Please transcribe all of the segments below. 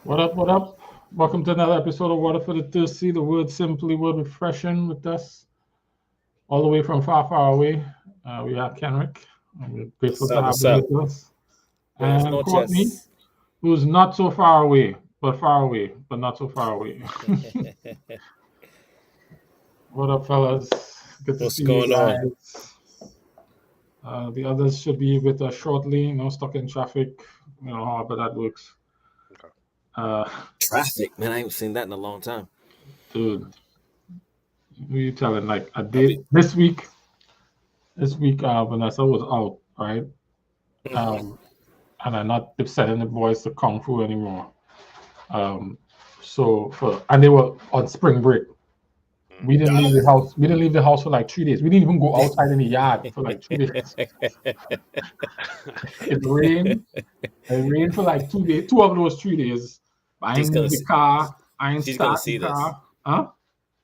What up? What up? Welcome to another episode of Water for the Thirsty. The word simply, word refreshing with us all the way from far, far away. We are Kenrick. And we're grateful What's to up? have What's him up? with us. Buenas And Courtney, noches. who's not so far away, but far away, but not so far away. What up, fellas? Good to What's see you going on? guys. The others should be with us shortly. Stuck in traffic. However that works. Okay. Uh, Traffic, man. I ain't seen that in a long time. Dude, who you telling? Like a I'll day be. this week. This week, Vanessa was out, right? Mhm. Um, and I'm not sending the boys to Kung Fu anymore. Um, and they were on spring break. We didn't leave the house. We didn't leave the house for like 3 days. We didn't even go outside in the yard for like 3 days. It rained. It rained for like 2 days. Two of those 3 days. I she's ain't gonna. moved the See, car. I ain't she's gonna start the see this. car. Huh?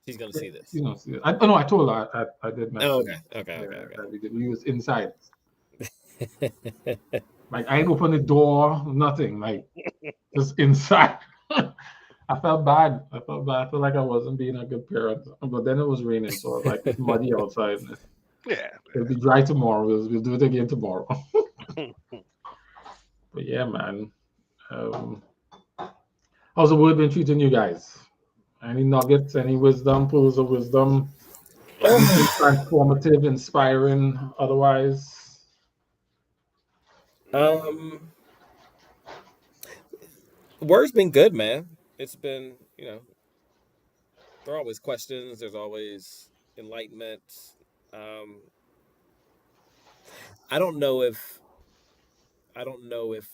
She's gonna see this. See it. No, I told her. I did Oh, mention. okay. Okay. Yeah, Okay. that we was inside. Okay. Like I ain't open the door, nothing. Like just inside. I felt bad. I felt bad. I felt like I wasn't being a good parent. But then it was raining, so I was like, it's muddy outside. Yeah. It'll be dry tomorrow. We'll do it again tomorrow. But yeah, man. Um, how's the word been treating you guys? Any nuggets? Any wisdom? Pools of wisdom? Anything transformative, inspiring? Otherwise, um, Word's been good, man. It's been, there are always questions. There's always enlightenment. Um, I don't know if. I don't know if.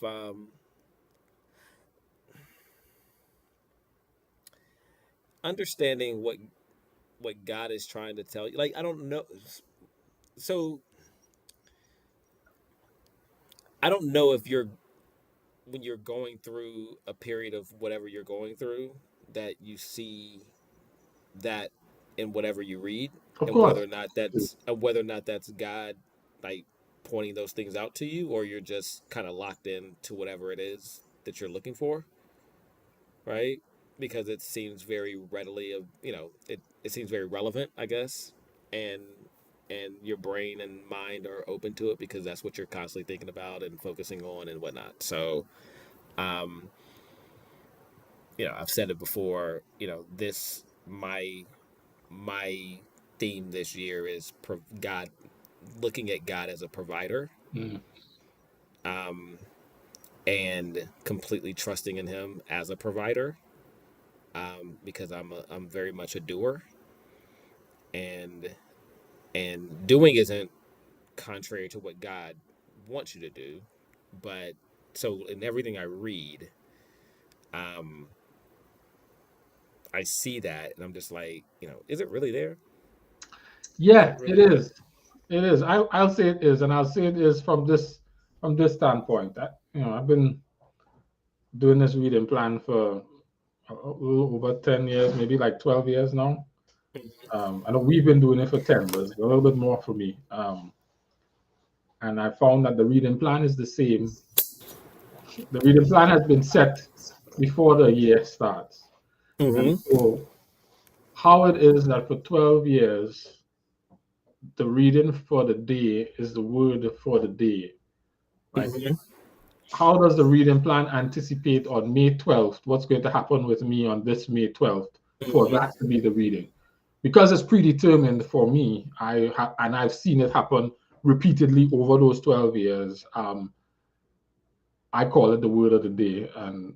Understanding what God is trying to tell you. Like I don't know. So I don't know if you're when you're going through a period of whatever you're going through that you see that in whatever you read, of and course. whether or not that's God like pointing those things out to you, or you're just kind of locked in to whatever it is that you're looking for, right? Because it seems very readily of it seems very relevant, I guess, and your brain and mind are open to it because that's what you're constantly thinking about and focusing on and whatnot. So um I've said it before, this my theme this year is God, looking at God as a provider, Mm. um and completely trusting in him as a provider, because I'm very much a doer, and doing isn't contrary to what God wants you to do, but so in everything I read, um I see that and I'm just like, is it really there? Is Yeah, it it really there? is. It is. I'll say it is, and I'll say it is from this standpoint. I've been doing this reading plan for a little over 10 years, maybe like 12 years now. I know we've been doing it for 10, but it's a little bit more for me. And I found that the reading plan is the same. The reading plan has been set before the year starts, and Mm-hmm. so how it is that for 12 years the reading for the day is the word for the day. Like, Mm-hmm. how does the reading plan anticipate on May 12th what's going to happen with me on this May 12th for Mm-hmm. that to be the reading? Because it's predetermined for me, and I've seen it happen repeatedly over those 12 years. I call it the word of the day, and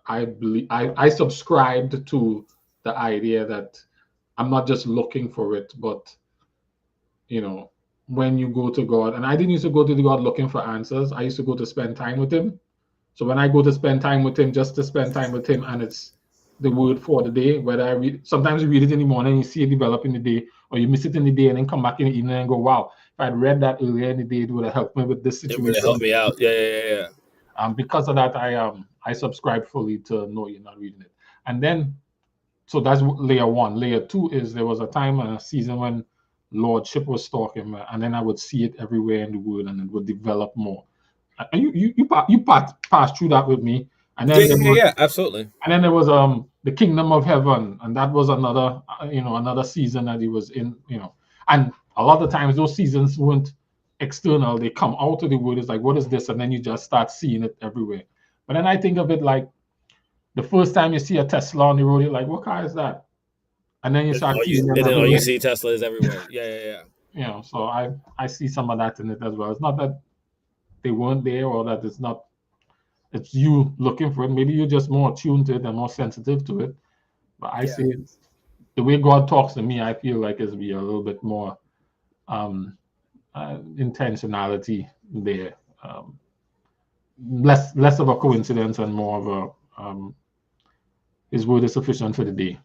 I believe I subscribed to the idea that I'm not just looking for it, but you know, when you go to God, and I didn't used to go to God looking for answers. I used to go to spend time with Him. So when I go to spend time with Him, just to spend time with Him, and it's the word for the day, whether I read, sometimes you read it in the morning, you see it develop in the day, or you miss it in the day and then come back in the evening and go, wow, if I'd read that earlier in the day, it would have helped me with this It would have helped situation. me out. Yeah, yeah, yeah. Because of that, I subscribe fully to no, you're not reading it. And then so that's layer one. Layer two is there was a time and a season when lordship was talking, and then I would see it everywhere in the world, and it would develop more. And you passed through that with me, And then there was, Yeah, absolutely. and then there was the Kingdom of Heaven, and that was another another season that he was in, and a lot of times those seasons weren't external; they come out of the word. It's like, what is this? And then you just start seeing it everywhere. But then I think of it like the first time you see a Tesla on the road, you're like, what car is that? And then you start seeing them And then all you everywhere. see Tesla is everywhere. Yeah. So I see some of that in it as well. It's not that they weren't there or that it's you looking for it. Maybe you're just more attuned to it and more sensitive to it. But I Yeah. see it, the way God talks to me, I feel like it's be a little bit more intentionality there. Less of a coincidence and more of a his word is sufficient for the day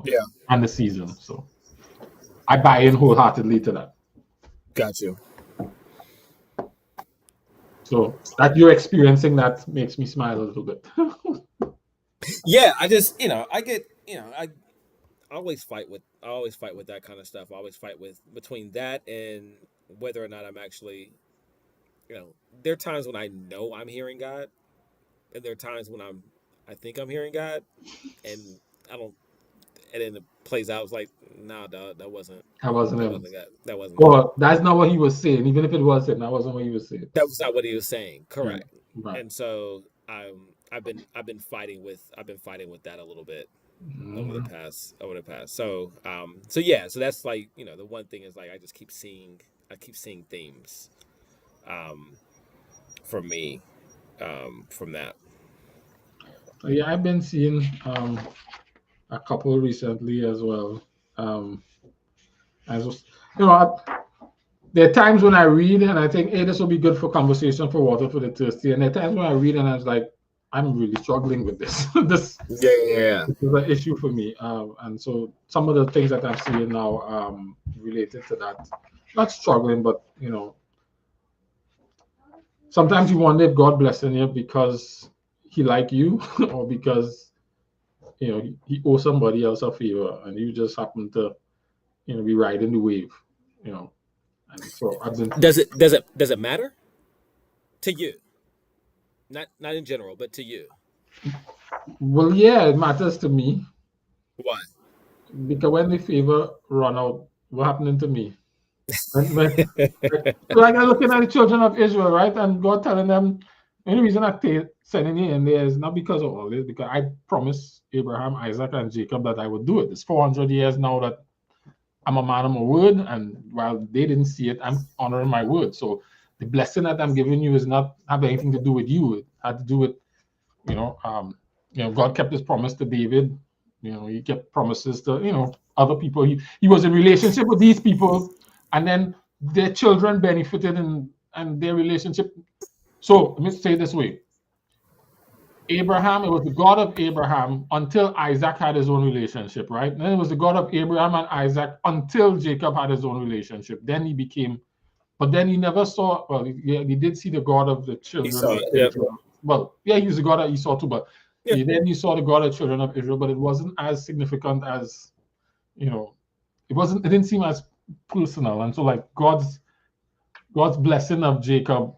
Yeah. and the season. So I buy in wholeheartedly to that. Got you. So that you're experiencing that makes me smile a little bit. Yeah, I just I get I always fight with that kind of stuff. I always fight with between that and whether or not I'm actually there are times when I know I'm hearing God, and there are times when I think I'm hearing God, and I don't, and then it plays out. It's like, nah, dog, That wasn't him. God. That wasn't him. Well, that's not what he was saying. Even if it was him, that wasn't what he was saying. That was not what he was saying. Yeah. Correct. Right. And so I've been fighting with that a little bit over the past. So yeah, so that's like the one thing is like I keep seeing themes, um, for me, from that. So yeah, I've been seeing a couple recently as well. As was, you know, there are times when I read and I think, hey, this will be good for conversation for water for the thirsty. And there are times when I read and I was like, I'm really struggling with this. Yeah. This is an issue for me. And so some of the things that I'm seeing now related to that, not struggling, but sometimes you wonder if God blessing you because He like you, or because he owes somebody else a favor, and you just happen to be riding the wave, you know. And so I've been. Does it matter to you? Not in general, but to you. Well, yeah, it matters to me Why? because when the favor run out, what happening to me? Like I'm looking at the children of Israel, right? And God telling them, the only reason I sending you in there is not because of all this, because I promised Abraham, Isaac, and Jacob that I would do it. It's 400 years now that I'm a man of my word, and while they didn't see it, I'm honoring my word. So the blessing that I'm giving you is not have anything to do with you. It had to do with, God kept his promise to David. He kept promises to, other people. He was in relationship with these people, and then their children benefited and their relationship. So let me say it this way. Abraham, it was the God of Abraham until Isaac had his own relationship, right? And then it was the God of Abraham and Isaac until Jacob had his own relationship. Then he became, but then he never saw, well, he did see the God of the children Esau. of Yep. Israel. Well, yeah, he was the God of Esau too, but Yeah. then he saw the God of children of Israel, but it wasn't as significant as, it didn't seem as personal. And so like God's blessing of Jacob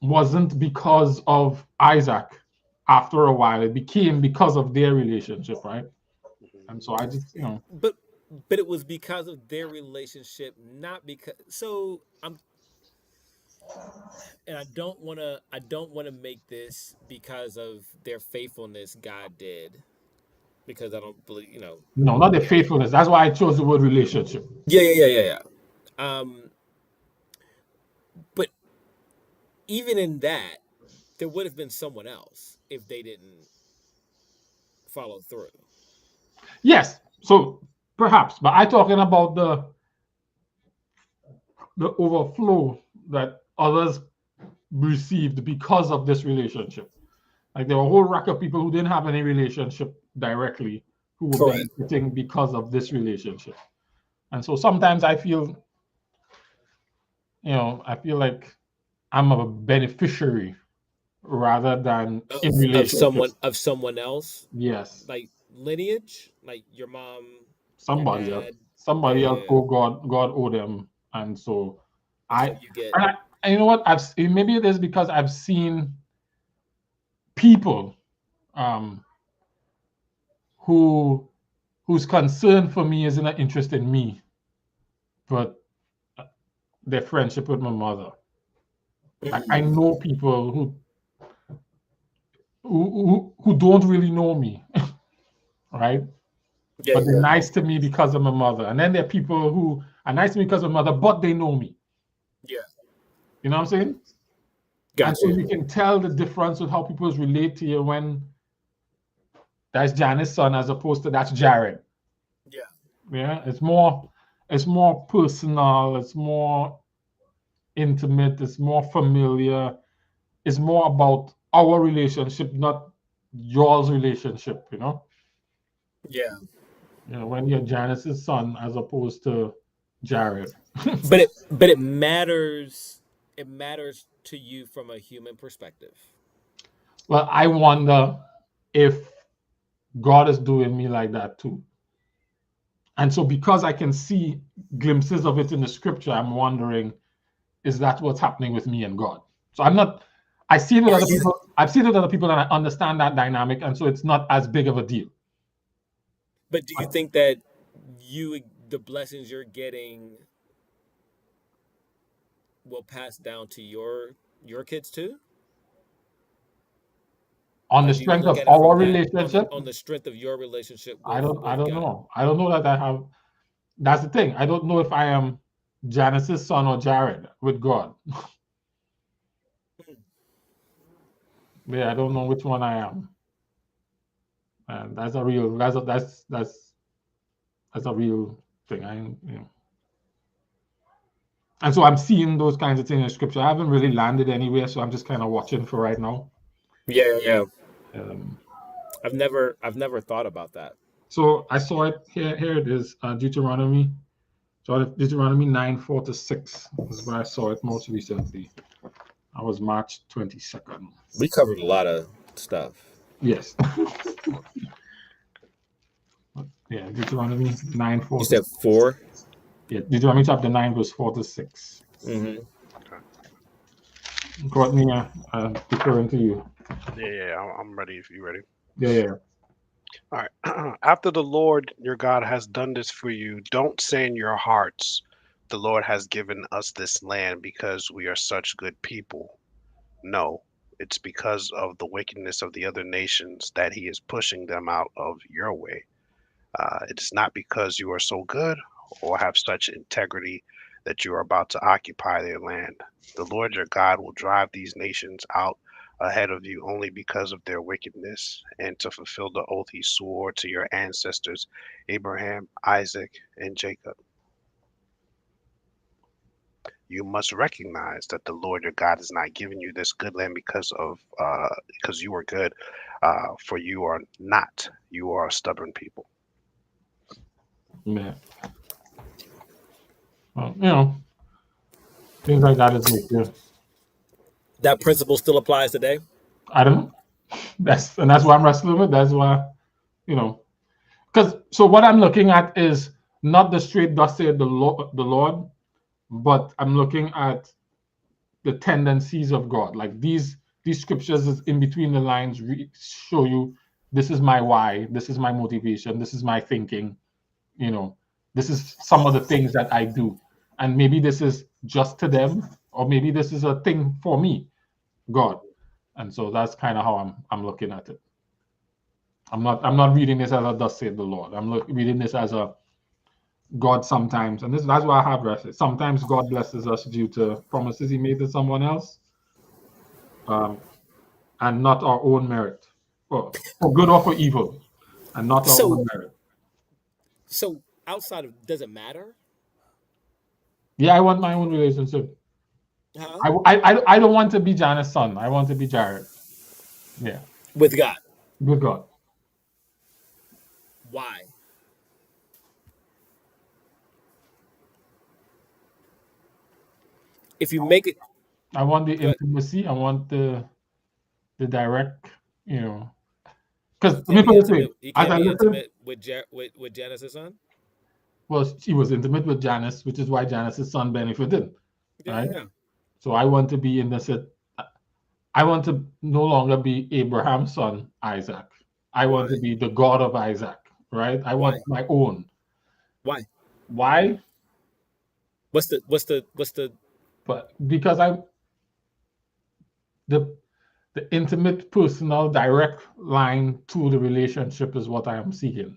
wasn't because of Isaac. After a while, it became because of their relationship, right? And so I just, But it was because of their relationship, not because. So I'm, and I don't want to make this because of their faithfulness. God did, because I don't believe no, not the faithfulness. That's why I chose the word relationship. Yeah. But even in that, there would have been someone else if they didn't follow through. Yes, so perhaps, but I'm talking about the overflow that others received because of this relationship. Like there were a whole rack of people who didn't have any relationship directly who were Correct. benefiting because of this relationship. And so sometimes I feel, I feel like I'm a beneficiary rather than in relationship. Of someone else, Yes, like lineage, like your mom, your somebody else, dad. somebody else. Oh, God owe them, and so And so I, you get and you know what? Maybe it is because I've seen people um, who whose concern for me isn't an interest in me, but their friendship with my mother. I Mm-hmm. know people who don't really know me, right? Yeah, But they're yeah, nice to me because of my mother. And then there are people who are nice to me because of my mother, but they know me. yeah. You know what I'm saying? And Got so you. you can tell the difference with how people relate to you when that's Janice's son as opposed to that's Jared. Yeah, Yeah, it's more personal, it's more intimate, it's more familiar, it's more about our relationship, not yours relationship, you know? yeah. You know, when you're Janice's son as opposed to Jared. But it matters. It matters to you from a human perspective. Well, I wonder if God is doing me like that too. And so because I can see glimpses of it in the scripture, I'm wondering, is that what's happening with me and God? So I'm not, I see it with Are other you? people, I've seen it with other people and I understand that dynamic. And so it's not as big of a deal. But do you think that the blessings you're getting, will pass down to your kids too? On the Like, do you strength look of at it our from that relationship, on the strength of your relationship I with don't God? know. I don't know that I have, that's the thing. I don't know if I am Janice's son or Jared with God. Hmm. Yeah, I don't know which one I am. And that's a real, that's a real thing. You know. And so I'm seeing those kinds of things in scripture. I haven't really landed anywhere, so I'm just kind of watching for right now. Yeah, yeah. Um, I've never thought about that. so I saw it here. Here it is, Deuteronomy. So Deuteronomy 9:4-6 is where I saw it most recently. I was March 22nd. We covered a lot of stuff. Yes. Yeah, Deuteronomy 9, You 4 to said 6. 4. Yeah, Deuteronomy chapter 9, verse 4-6. Mm-hmm. Okay. Courtney, referring to you. Yeah, yeah, I'm ready if you're ready. Yeah, yeah. All right. After the Lord your God has done this for you, don't say in your hearts, the Lord has given us this land because we are such good people. No, it's because of the wickedness of the other nations that he is pushing them out of your way. It is not because you are so good or have such integrity that you are about to occupy their land. The Lord your God will drive these nations out ahead of you only because of their wickedness and to fulfill the oath he swore to your ancestors, Abraham, Isaac, and Jacob. You must recognize that the Lord your God has not given you this good land because you are good, for you are not. You are a stubborn people. Yeah. Well, you know, things like that is like, yeah. That principle still applies today. I don't know. That's why I'm wrestling with. That's why, you know, because so what I'm looking at is not the straight thus said the Lord, but I'm looking at the tendencies of God. Like these scriptures is in between the lines show you this is my why, this is my motivation, this is my thinking. You know, this is some of the things that I do, and maybe this is just to them, or maybe this is a thing for me, God. And so that's kind of how I'm looking at it. I'm not reading this as a thus said the Lord. Reading this as a God sometimes, and that's why I have rested. Sometimes God blesses us due to promises He made to someone else, um, and not our own merit, for good or for evil, and not our So own merit. so outside of, does it matter? Yeah, I want my own relationship. Huh? I don't want to be Janice's son. I want to be Jared. Yeah, With God. good God. Why? If you make it, I want the go ahead. intimacy. I want the direct. You know, because You let me can't be put it this way. intimate. You As can't I be listen, intimate with Janice's son. well, she was intimate with Janice, which is why Janice's son benefited, Yeah, right? yeah. So I want to be in this. I want to no longer be Abraham's son, Isaac. I want Why? to be the God of Isaac, right? I Why? want my own. Why? Why? What's the But because the the intimate, personal, direct line to the relationship is what I am seeking.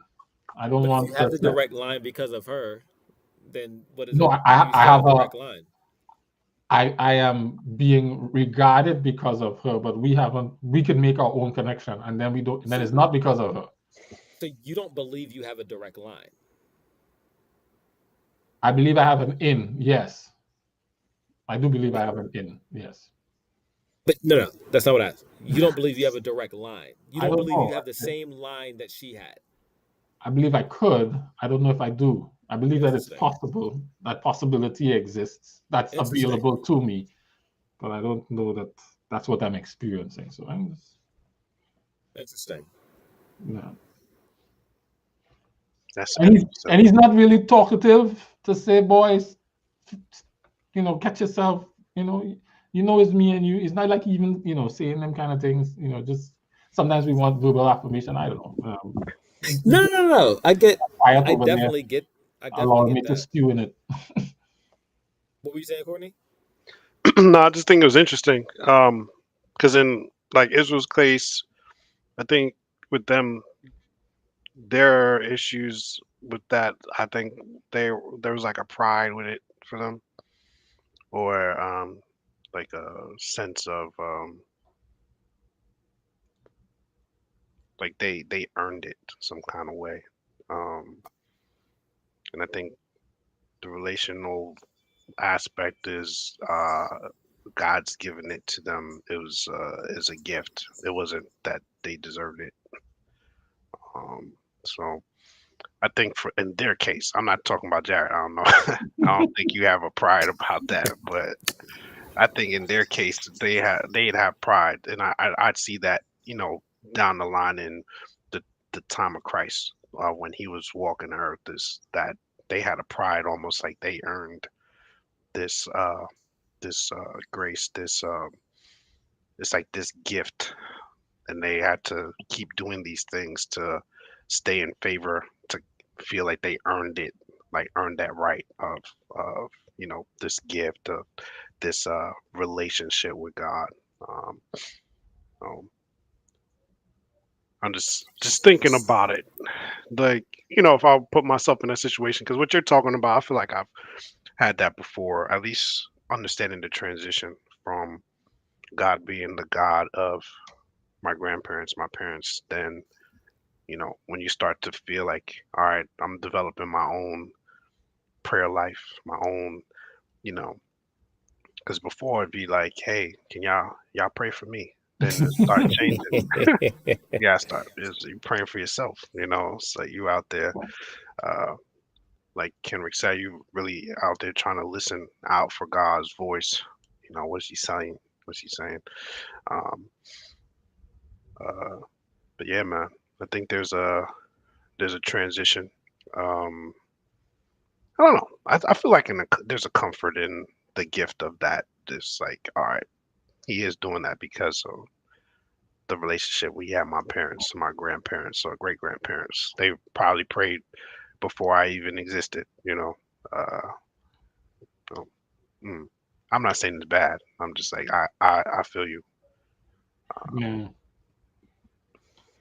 I don't but if you want have to. the direct line because of her, then what is No, it? I, You I still have have a a. direct line. I am being regarded because of her, but we haven't. We can make our own connection, and then we don't. And then So it's not because of her. so you don't believe you have a direct line. I believe I have an in. Yes, I do believe I But have an in. Yes. no, that's not what I asked. You don't believe you have a direct line. You I don't don't believe you know. have the same line that she had. I believe I could. I don't know if I do. I believe that it's Interesting. possible. That possibility exists. That's Interesting. available to me, but I don't know that that's what I'm experiencing. So I'm just, Interesting. no. That's And interesting. he's not really talkative to say, boys, catch yourself. You know, it's me and you. It's not like even saying them kind of things. Just sometimes we want verbal affirmation. I don't know. No, no, no, no. Quiet I over there, definitely get. I definitely allowing me get to that. stew in it. What were you saying, Courtney? No, I just think it was interesting. Because in like Israel's case, I think with them, their issues with that, I think there was like a pride with it for them, or like a sense of like they earned it some kind of way. Um, and I think the relational aspect is God's given it to them. It was as a gift. It wasn't that they deserved it. So I think for in their case, I'm not talking about Jared. I don't know. I don't think you have a pride about that, but I think in their case they'd have pride, and I'd see that down the line in the the time of Christ when he was walking the earth, is that they had a pride almost like they earned this grace, it's like this gift, and they had to keep doing these things to stay in favor, to feel like they earned it, like earned that right of this gift of this relationship with God. Um, um, I'm just thinking about it, like if I put myself in that situation, because what you're talking about, I feel like I've had that before. At least understanding the transition from God being the God of my grandparents, my parents, then when you start to feel like, all right, I'm developing my own prayer life, my own, you know, because before it'd be like, hey, can y'all pray for me? Then it start changing. Yeah, start is you praying for yourself, so you out there, uh, like Kenrick said, you really out there trying to listen out for God's voice. What's he saying? What's he saying? Um, uh, but yeah, man, I think there's a transition. Um, I don't know. I feel like there's a comfort in the gift of that. Just like, all right, he is doing that because of the relationship we had. My parents, my grandparents, or great grandparents, they probably prayed before I even existed. Uh, so, mm. I'm not saying it's bad. I'm just like I feel you. Yeah.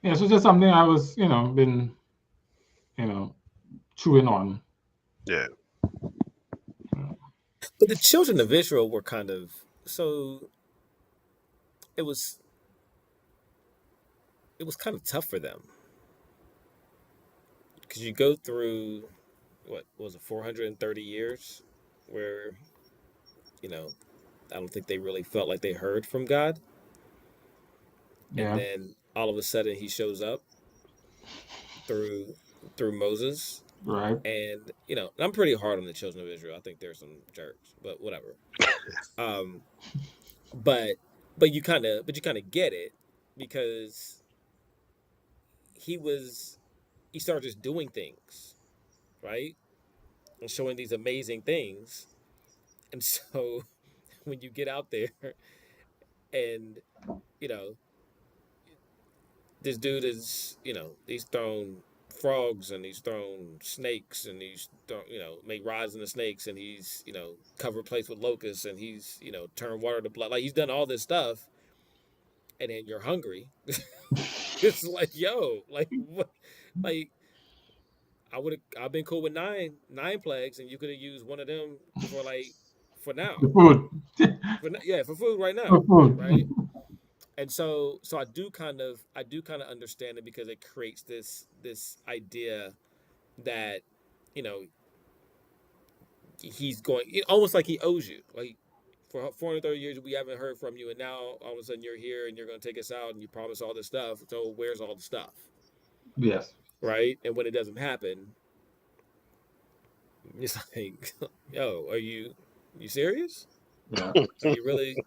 Yeah. So just something I was, been, you know, chewing on. Yeah, But the children of Israel were kind of so it was it was kind of tough for them because you go through what was it 430 years where you know I don't think they really felt like they heard from God, and Yeah. then all of a sudden he shows up through Moses, Right. and I'm pretty hard on the children of Israel. I think there's some jerks, but whatever. Um, but you kind of get it because he was he started just doing things right and showing these amazing things, and so when you get out there And you know, this dude is, he's thrown frogs and he's thrown snakes and he's thrown, made rods into snakes and he's, covered plates with locusts and he's, turned water to blood. Like he's done all this stuff, and then you're hungry. It's like, yo, like what, like I've been cool with nine plagues, and you could have used one of them for now, The food. for food right The now, right? food. And so I do kind of understand it, because it creates this idea that, you know he's going, almost like he owes you, like for 430 years we haven't heard from you, and now all of a sudden you're here and you're going to take us out and you promise all this stuff, so where's all the stuff, Yes. right? And when it doesn't happen, it's like, yo, you serious? Yeah. Are you really?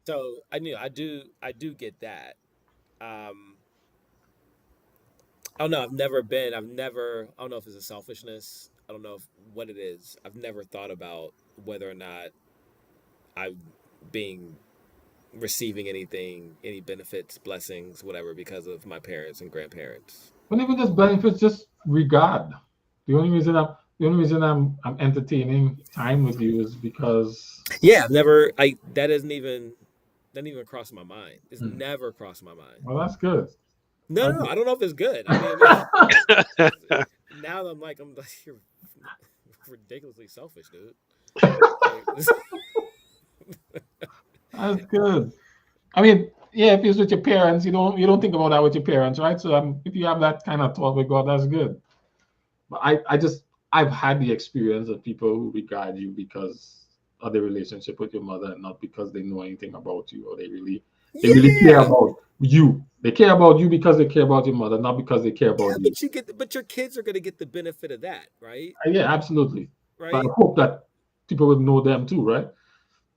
So I do get that. um I don't know. I don't know if it's a selfishness. I don't know what it is. I've never thought about whether or not I'm being receiving anything, any benefits, blessings, whatever, because of my parents and grandparents. But even this benefits just regard. The only reason I'm entertaining time with you is because Yeah, I've never. That doesn't even cross my mind. It's hmm, never crossed my mind. well, that's good. No, That's no, no. I good. don't know if it's good. I mean, now I'm like you're ridiculously selfish, dude. Like, That's good. I mean, yeah, if it's with your parents, you don't think about that with your parents, right? So if you have that kind of thought with God, that's good. But I've had the experience of people who regard you because of the relationship with your mother, and not because they know anything about you, or they really care yeah, about you. They care about you because they care about your mother, not because they care yeah, about you. but your kids are gonna get the benefit of that, right? Yeah, absolutely. But I Right? hope that people would know them too, right?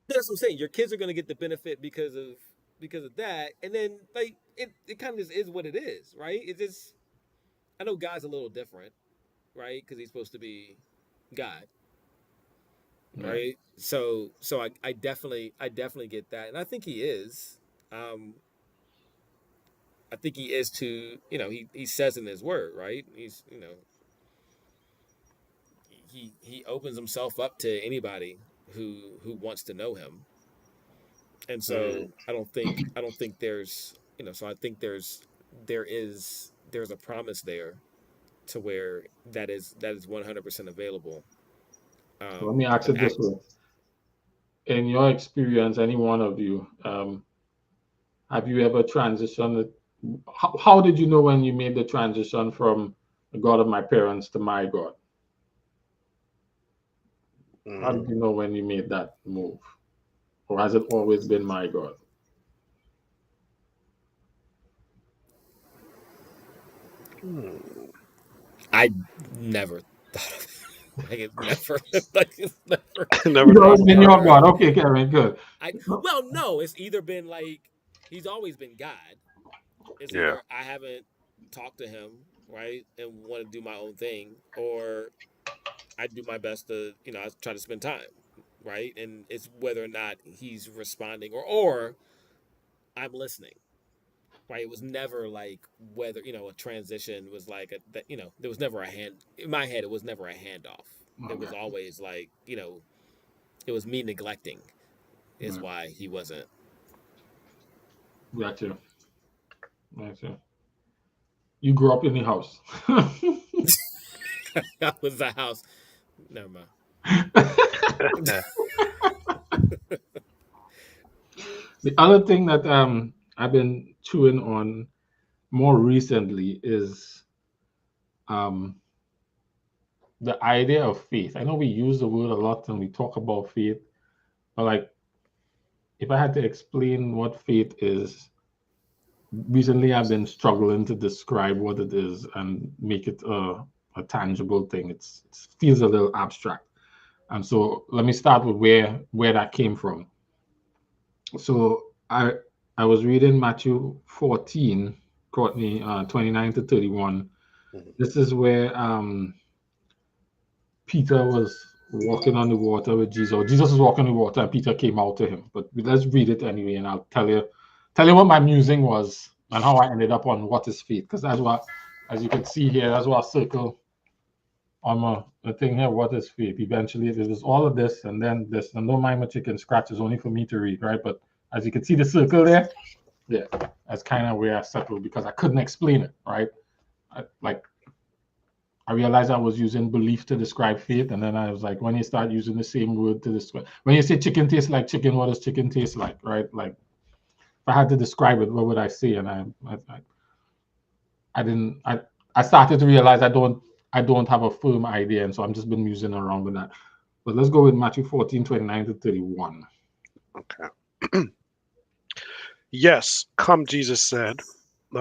That's what I'm saying. Your kids are gonna get the benefit because of that, and then like it kind of just is what it is, right? It just, I know God's a little different, right? Because he's supposed to be God, Yeah. right? So I definitely get that, and I think he is. Um, I think he is to, he says in his word, right? He opens himself up to anybody who wants to know him. And Mm, so I don't think there's, so I think there's a promise there, to where that is 100% available. So let me ask An it this act. way: in your experience, any one of you, have you ever transitioned? How did you know when you made the transition from the God of my parents to my God? How mm, did you know when you made that move? Or has it always been my God? mm. I never thought of it. Like it's never like it's never Never It's always crossed been my your never God. mind. Okay, Kevin, good. I Well, no, it's either been like he's always been God. It's Yeah. either I haven't talked to him, right, and want to do my own thing, or I do my best to, I try to spend time, right? And it's whether or not he's responding, or I'm listening, right? It was never like whether, a transition was like that, there was never a hand in my head. It was never a handoff. It was Okay. always like, it was me neglecting is Right. why he wasn't. Gotcha. Gotcha. You grew up in the house. That was the house. Never mind. The other thing that I've been chewing on more recently is um the idea of faith. I know we use the word a lot and we talk about faith, but like if I had to explain what faith is, recently I've been struggling to describe what it is and make it a tangible thing. It feels a little abstract. And so let me start with where that came from. So I was reading Matthew 14, Courtney, 29 to 31. Mhm. This is where Peter was. walking on the water with Jesus. Or Jesus was walking on the water and Peter came out to him. But let's read it anyway, and I'll tell you what my musing was and how I ended up on what is faith. Because that's what, as you can see here, that's what I circle on the thing here. What is faith? Eventually, it is all of this and then this. And don't mind my chicken scratch is only for me to read, right? But as you can see the circle there, yeah, that's kind of where I settled because I couldn't explain it, right? I realized I was using belief to describe faith, and then I was like, when you start using the same word to describe, when you say chicken tastes like chicken, what does chicken taste like, right? Like, if I had to describe it, what would I say? And I didn't. I started to realize I don't have a firm idea, and so I'm just been musing around with that. But let's go with Matthew 14:29 to 31. Okay. Yes, come, Jesus said.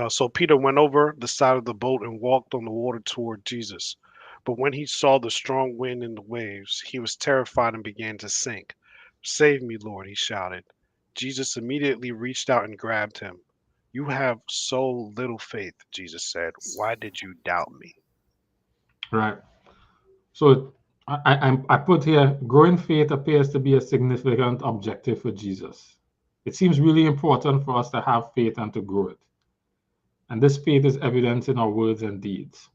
So Peter went over the side of the boat and walked on the water toward Jesus. But when he saw the strong wind and the waves, he was terrified and began to sink. Save me, Lord, he shouted. Jesus immediately reached out and grabbed him. You have so little faith, Jesus said. Why did you doubt me? Right. So I put here, growing faith appears to be a significant objective for Jesus. It seems really important for us to have faith and to grow it. And this faith is evident in our words and deeds.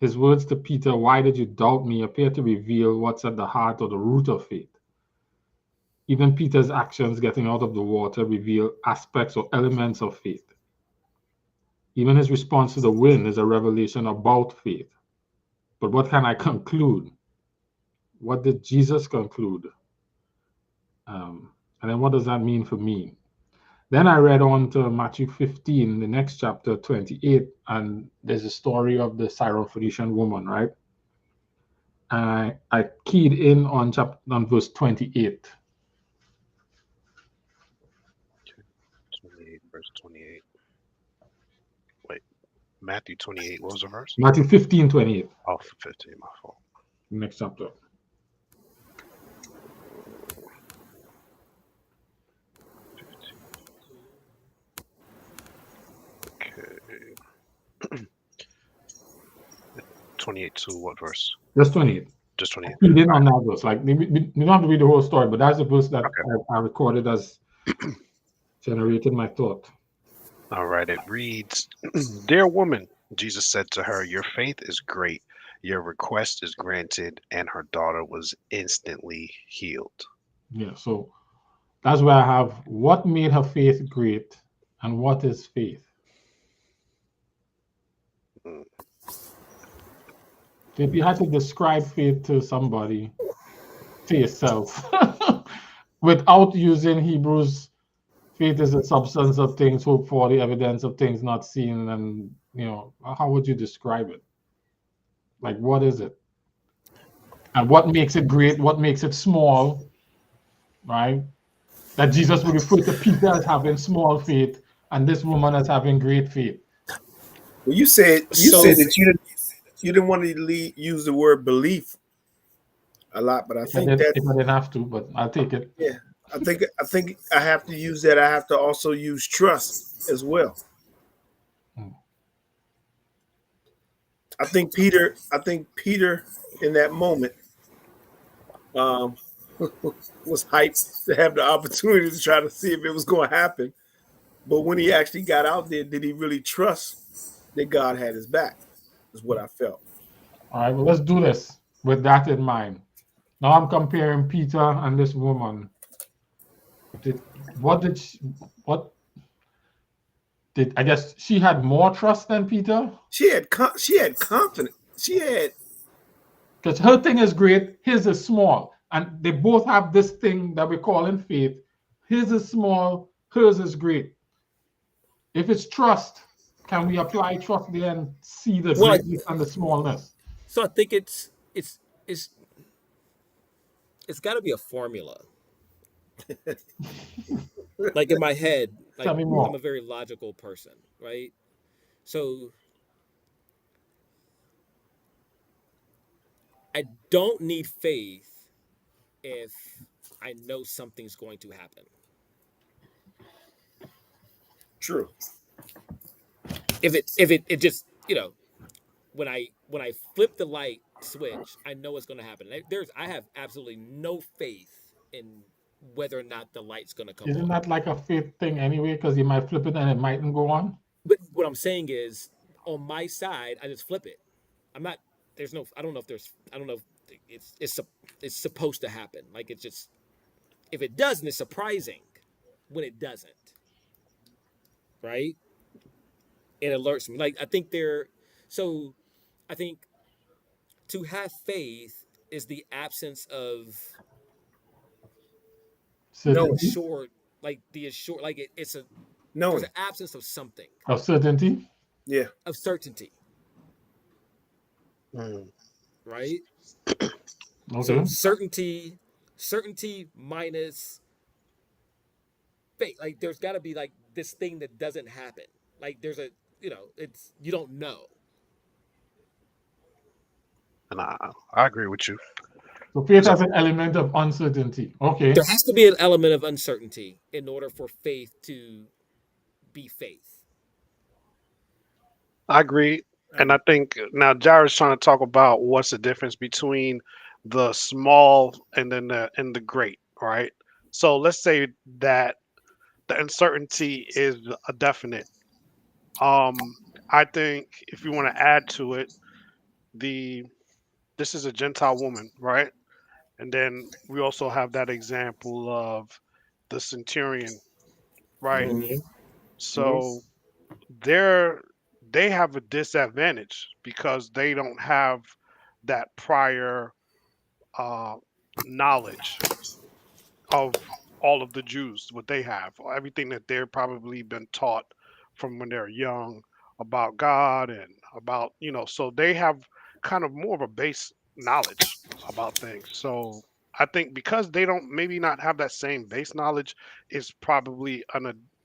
His words to Peter, why did you doubt me, appear to reveal what's at the heart or the root of faith. Even Peter's actions getting out of the water reveal aspects or elements of faith. Even his response to the wind is a revelation about faith. But what can I conclude? What did Jesus conclude? And then what does that mean for me? Then I read on to Matthew 15, the next chapter, 28, and there's a story of the Syrophoenician woman, right? I keyed in on verse 28. 28, verse 28. Wait, Matthew 28, what was the verse? Matthew 15:28. Oh, 15, my fault. Next chapter. Okay. 28 to what verse? Just 28. Just 28. Keyed in on that verse. Like, we don't have to read the whole story, but that's the verse that I recorded as generated my thought. All right, it reads, Dear woman, Jesus said to her, your faith is great. Your request is granted, and her daughter was instantly healed. Yeah, so that's where I have what made her faith great and what is faith. Mm. So if you had to describe faith to somebody, to yourself, without using Hebrews, faith is the substance of things hoped for, the evidence of things not seen, and how would you describe it? Like, what is it? And what makes it great? What makes it small? Right? That Jesus would refer to Peter as having small faith and this woman as having great faith. Well, you said that you didn't want to use the word belief a lot, but I think if I didn't have to, but I'll take it. Yeah, I think I have to use that. I have to also use trust as well. I think Peter in that moment was hyped to have the opportunity to try to see if it was going to happen. But when he actually got out there, did he really trust that God had his back? Is what I felt. All right, well, let's do this with that in mind. Now I'm comparing Peter and this woman. I guess she had more trust than Peter? She had confidence. Because her thing is great, his is small. And they both have this thing that we call in faith. His is small, hers is great. If it's trust, can we apply trust there and see the greatness and the smallness? So I think it's got to be a formula. Like in my head, like Tell me more. I'm a very logical person, right? So I don't need faith if I know something's going to happen. True. If it just when I flip the light switch, I know it's going to happen. I have absolutely no faith in whether or not the light's going to come Isn't on. that like a faith thing anyway? Because you might flip it and it mightn't go on. But what I'm saying is, on my side, I just flip it. I'm not. There's no. I don't know if there's. I don't know if it's supposed to happen. Like it's just. If it doesn't, it's surprising. When it doesn't, right? It alerts me. Like I think they're. So, I think to have faith is the absence of the Knowing. Certainty. assured. Like the assured. Like it's a. There's Knowing. an absence of something, Of certainty. Yeah. of certainty, Mm. right? Okay. So certainty minus faith. Like there's got to be like this thing that doesn't happen. Like there's a, it's you don't know. And I agree with you. So faith has an element of uncertainty. Okay. There has to be an element of uncertainty in order for faith to be faith. I agree. And I think now Jared's trying to talk about what's the difference between the small and then the great, right? So let's say that the uncertainty is a definite. I think if you want to add to it, this is a Gentile woman, right? And then we also have that example of the centurion, right? Mhm. So they have a disadvantage because they don't have that prior knowledge of all of the Jews, what they have, everything that they're probably been taught from when they're young about God and about, so they have kind of more of a base knowledge about things. So I think because they don't maybe not have that same base knowledge is probably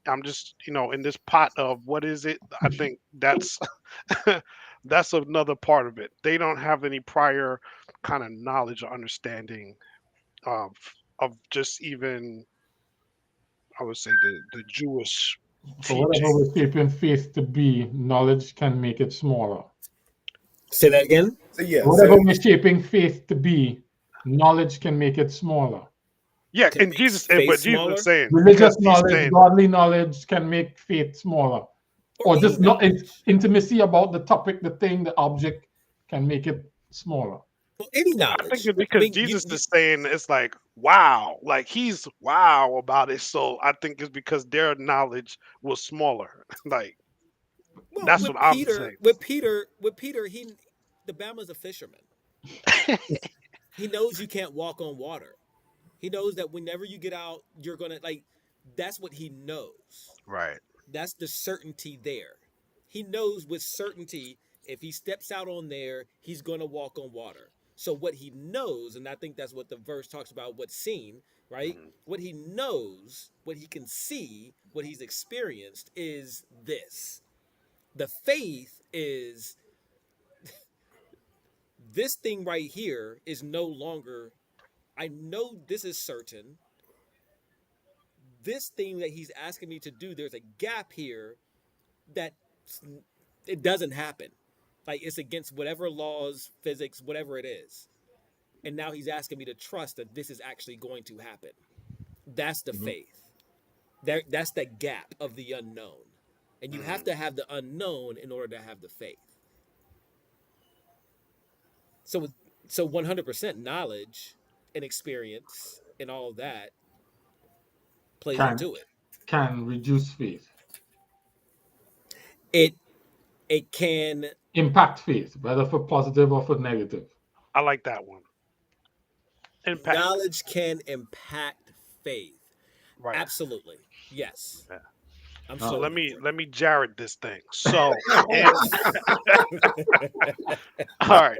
I'm just, in this pot of what is it? I think that's that's another part of it. They don't have any prior kind of knowledge or understanding of just even I would say the Jewish So whatever teaching. we're shaping faith to be, knowledge can make it smaller. Say that again. So yeah. Whatever So we're shaping faith to be, knowledge can make it smaller. Yeah, Can and make Jesus, faith but Jesus smaller is saying because Religious he's knowledge, saying godly knowledge can make faith smaller. or Or any just not knowledge. intimacy about the topic, the thing, the object can make it smaller. Well, any I think knowledge. it's I because mean, Jesus is saying it's like wow, like he's wow about it. So I think it's because their knowledge was smaller. Like well, that's what I'm saying. With Peter, the Bama's a fisherman. He knows you can't walk on water. He knows that whenever you get out, you're gonna like. That's what he knows. Right. That's the certainty there. He knows with certainty if he steps out on there, he's gonna walk on water. So what he knows, and I think that's what the verse talks about, what's seen, right? Mhm. What he knows, what he can see, what he's experienced is this. The faith is this thing right here is no longer, I know this is certain. This thing that he's asking me to do, there's a gap here that it doesn't happen. Like it's against whatever laws, physics, whatever it is. And now he's asking me to trust that this is actually going to happen. That's the faith. That's the gap of the unknown. And you have to have the unknown in order to have the faith. So so 100% knowledge and experience and all of that plays Can into it. can reduce faith. It can Impact faith, whether for positive or for negative. I like that one. Impact. knowledge can impact faith. Right. Absolutely. Yes. Yeah. I'm So sold. let me Jared this thing. So and all right.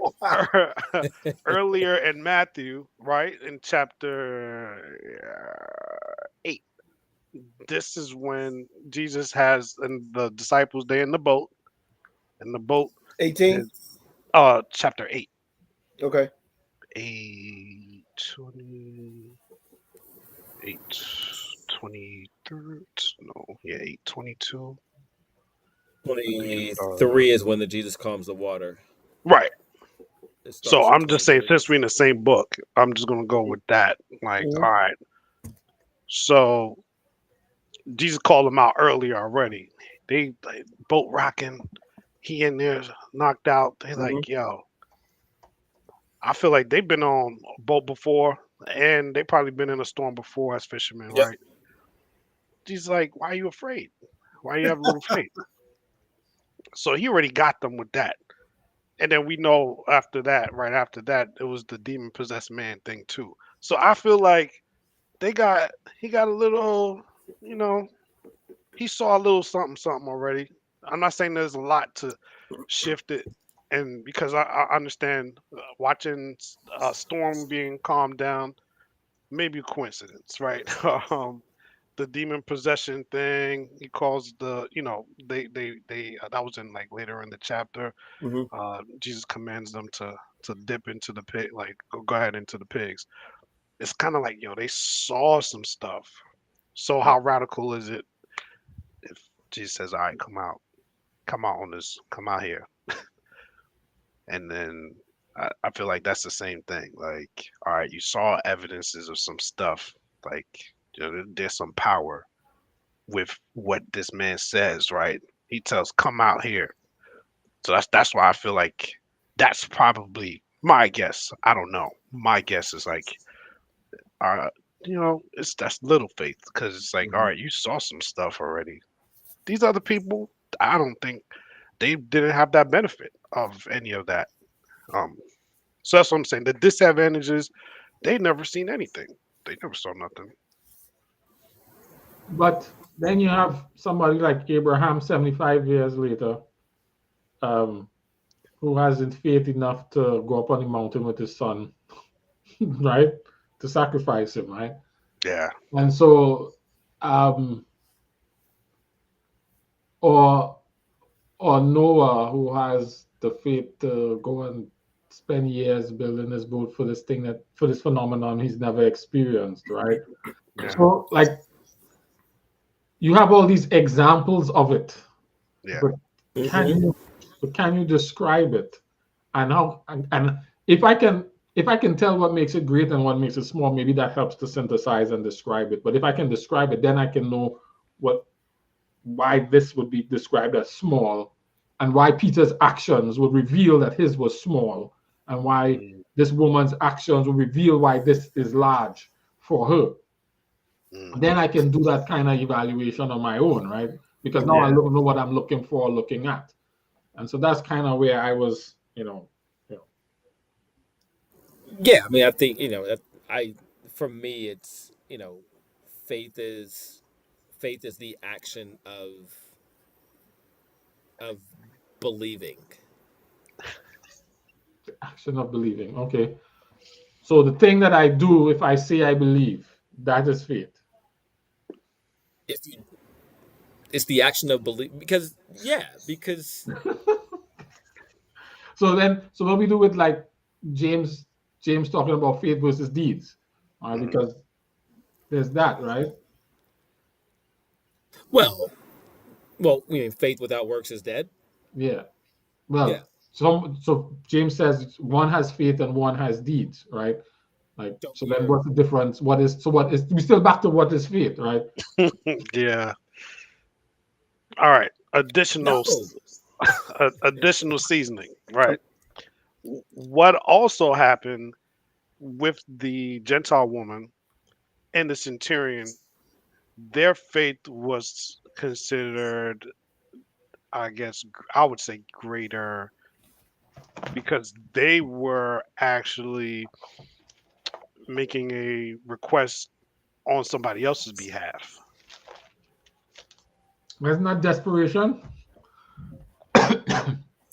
Earlier in Matthew, right in chapter 8, this is when Jesus has and the disciples they in the boat, and the boat 18. is chapter 8. Okay. 8:20, 8:23. No, yeah, 8:22. 23 is when the Jesus calms the water. Right. It So starts in I'm just saying, 23. since we're in the same book, I'm just gonna go with that. Like, Mhm. all right. So Jesus called them out earlier already. They like, boat rocking. He in there knocked out. They Mhm. like, yo, I feel like they've been on a boat before, and they probably been in a storm before as fishermen, Yep. right? Jesus like, why are you afraid? Why you have little faith? So he already got them with that. And then we know after that, right after that, it was the demon possessed man thing too. So I feel like they got he got a little, you know, he saw a little something something already. I'm not saying there's a lot to shift it, and because I understand watching Storm being calmed down, maybe a coincidence, right? The demon possession thing, he calls the, they that was in like later in the chapter. Mhm. Jesus commands them to dip into the pig, like go ahead into the pigs. It's kind of like, they saw some stuff. So how radical is it if Jesus says, "All right, come out on this, come out here," and then I feel like that's the same thing. Like, all right, you saw evidences of some stuff. Like, there's some power with what this man says, right? He tells, "Come out here." So that's why I feel like that's probably my guess. I don't know. My guess is like, uh, it's that's little faith because it's like, all Mhm. right, you saw some stuff already. These other people, I don't think they didn't have that benefit of any of that. Um, so that's what I'm saying. The disadvantages, they never seen anything. They never saw nothing. But then you have somebody like Abraham 75 years later, um, who hasn't faith enough to go up on the mountain with his son, right? To sacrifice him, right? Yeah. And so, um, or Noah, who has the faith to go and spend years building this boat for this thing that for this phenomenon he's never experienced, right? Yeah. So, like, you have all these examples of it, Yeah. but can Mhm. you can you describe it? And how and if I can tell what makes it great and what makes it small, maybe that helps to synthesize and describe it. But if I can describe it, then I can know what why this would be described as small, and why Peter's actions would reveal that his was small, and why Mm, this woman's actions will reveal why this is large for her. mm. Then I can do that kind of evaluation on my own, right? Because now I Yeah. know what I'm looking for, looking at. And so that's kind of where I was, you know, Yeah, I mean, I think I for me, it's faith is faith is the action of believing. the action of believing. Okay. So the thing that I do if I say I believe, that is faith. If you, it's the action of belief because So what we do with like James, James talking about faith versus deeds, Hmm. because there's that, right? well, we mean faith without works is dead. Yeah. Yeah, Well, so James says one has faith and one has deeds, right? Like, don't so then you're what's the difference? What is we still back to what is faith, right? Yeah. All right. no. Additional seasoning. Right. What also happened with the Gentile woman and the centurion? Their faith was considered, I guess, I would say greater because they were actually making a request on somebody else's behalf. Isn't that desperation?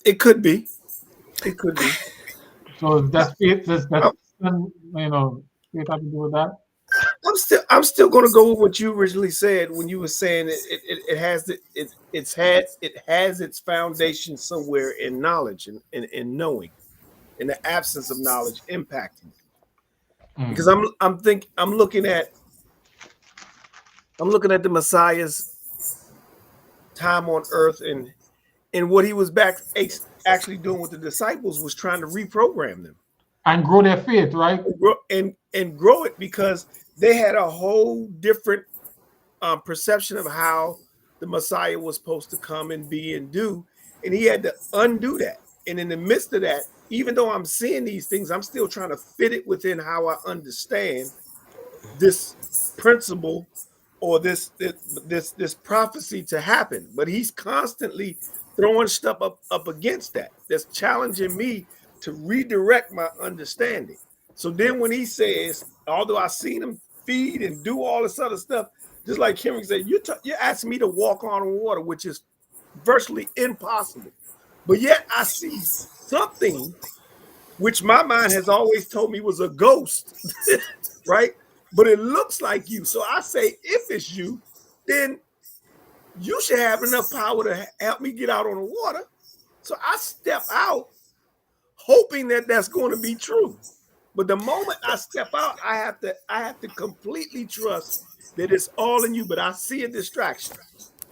It could be. It could be. So that's faith. That's I'm, faith have to do with that. I'm still going to go with what you originally said when you were saying it has it has its foundation somewhere in knowledge and in knowing, in the absence of knowledge impacting it. Because Mm. I'm looking at the Messiah's time on earth, and And what he was actually doing with the disciples was trying to reprogram them and grow their faith, right? and grow it, because they had a whole different perception of how the Messiah was supposed to come and be and do, and he had to undo that. And in the midst of that, even though I'm seeing these things, I'm still trying to fit it within how I understand this principle or this prophecy to happen. But he's constantly throwing stuff up against that. That's challenging me to redirect my understanding. So then when he says, although I seen him feed and do all this other stuff, just like Henry said, you're asking me to walk on water, which is virtually impossible. But yet I see something which my mind has always told me was a ghost, right? But it looks like you. So I say, if it's you, then you should have enough power to help me get out on the water. So I step out hoping that that's going to be true. But the moment I step out, I have to completely trust that it's all in you. But I see a distraction,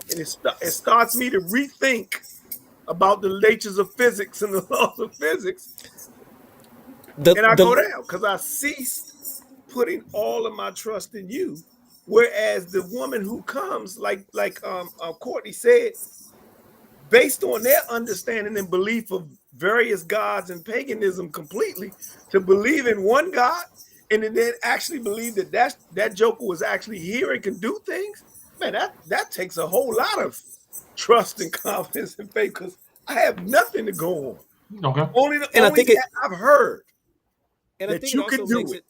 and it starts me to rethink about the natures of physics and the laws of physics. And I go down because I ceased putting all of my trust in you. Whereas the woman who comes, like Courtney said, based on their understanding and belief of various gods and paganism completely, to believe in one God and then actually believe that Joker was actually here and can do things, man, that takes a whole lot of trust and confidence and faith, because I have nothing to go on. Okay. Only I think I've heard and that I think you can do it.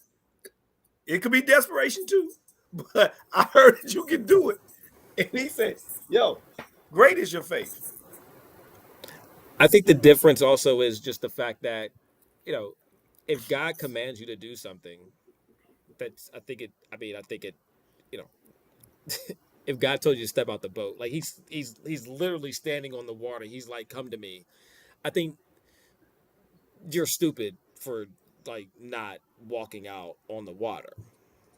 It could be desperation too, but I heard that you can do it. And he said, yo, great is your faith. I think the difference also is just the fact that, if God commands you to do something, I think it, if God told you to step out the boat, like he's literally standing on the water. He's like, come to me. I think you're stupid for like not walking out on the water,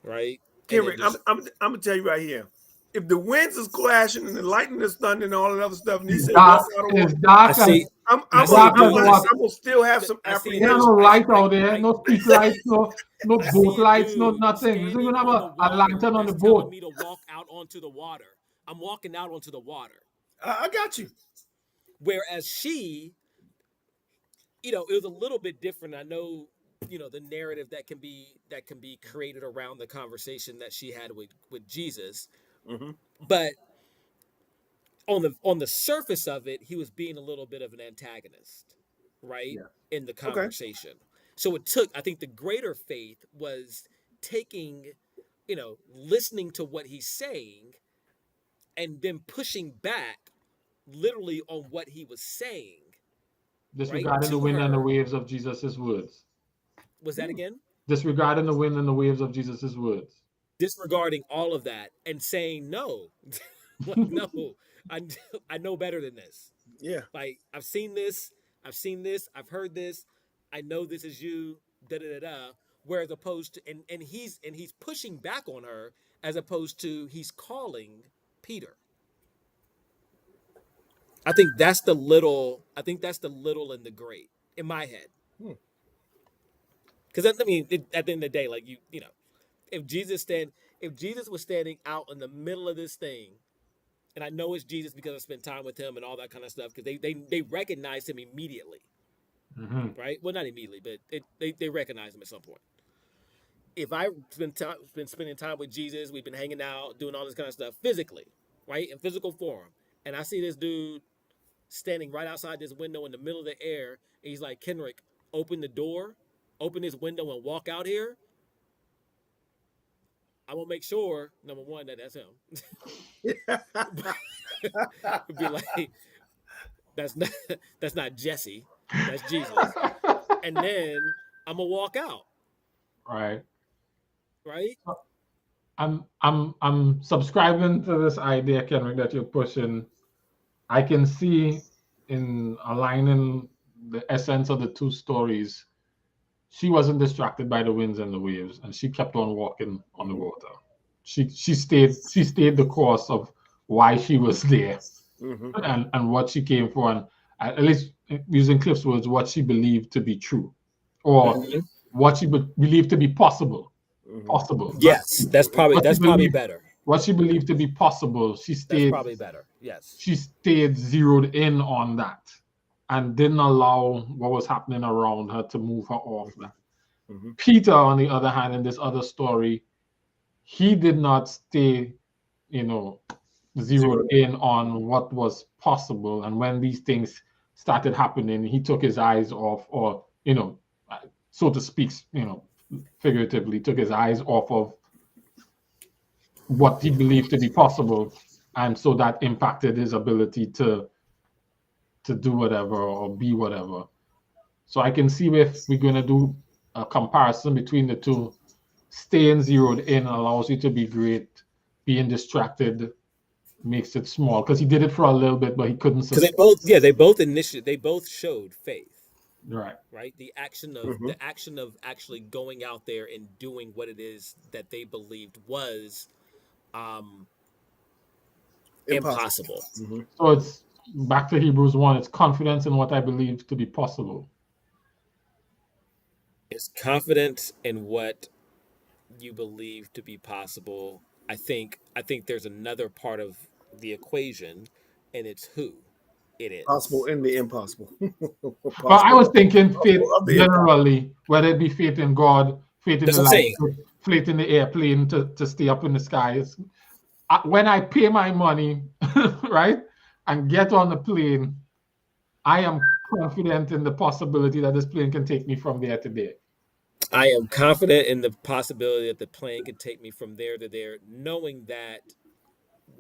right? Henry, I'm gonna tell you right here. If the winds is clashing and the lightning is thunder and all that other stuff, and he said, "Walk out of water," I'm gonna still have some apprehension. There's no light out there, no street lights, no boat lights, no nothing. There's even have a lantern on the boat. Me to walk out onto the water. I'm walking out onto the water. I got you. Whereas she, it was a little bit different. I know, the narrative that can be created around the conversation that she had with Jesus. Mm-hmm. But on the surface of it, he was being a little bit of an antagonist, right? Yeah. In the conversation. Okay. So I think the greater faith was taking, listening to what he's saying and then pushing back literally on what he was saying. Disregarding the wind and the waves of Jesus' words. Was that again? Disregarding the wind and the waves of Jesus' words. Disregarding all of that and saying no. No, I know better than this. Yeah. Like, I've seen this, I've heard this, I know this is you, da-da-da-da. Whereas opposed to, and he's pushing back on her as opposed to he's calling Peter. I think that's the little and the great in my head. Because at the end of the day, like if Jesus was standing out in the middle of this thing, and I know it's Jesus because I spent time with him and all that kind of stuff, because they recognized him immediately, right? Well, not immediately, but they recognized him at some point. If I've been spending time with Jesus, we've been hanging out, doing all this kind of stuff physically, right, in physical form, and I see this dude standing right outside this window in the middle of the air, and he's like, Kenrick, open the door, open this window and walk out here. I will make sure, number one, that that's him. Be like, that's not Jesse, that's Jesus. And then I'm gonna walk out. Right. Right. I'm subscribing to this idea, Kenrick, that you're pushing. I can see in aligning the essence of the two stories, she wasn't distracted by the winds and the waves, and she kept on walking on the water. She stayed the course of why she was there, and what she came for, and at least using Cliff's words, what she believed to be true, or what she believed to be possible. Possible. Yes, that's probably better. What she believed to be possible, That's probably better. Yes. she stayed zeroed in on that and didn't allow what was happening around her to move her off that. Peter, on the other hand, in this other story, he did not stay, zeroed in on what was possible. And when these things started happening, he took his eyes off, or, so to speak, figuratively, took his eyes off of what he believed to be possible. And so that impacted his ability to do whatever or be whatever. So I can see if we're going to do a comparison between the two, staying zeroed in allows you to be great. Being distracted makes it small, because he did it for a little bit, but he couldn't. Because they both showed faith. Right. The action of actually going out there and doing what it is that they believed was impossible. So it's back to Hebrews 1. It's confidence in what I believe to be possible. It's confidence in what you believe to be possible. I think there's another part of the equation, and it's who it is. Possible and the impossible. Well, I was thinking faith generally, whether it be faith in God, faith in the light, faith in the airplane to stay up in the skies. When I pay my money, right, and get on the plane, I am confident in the possibility that this plane can take me from there to there. I am confident in the possibility that the plane can take me from there to there, knowing that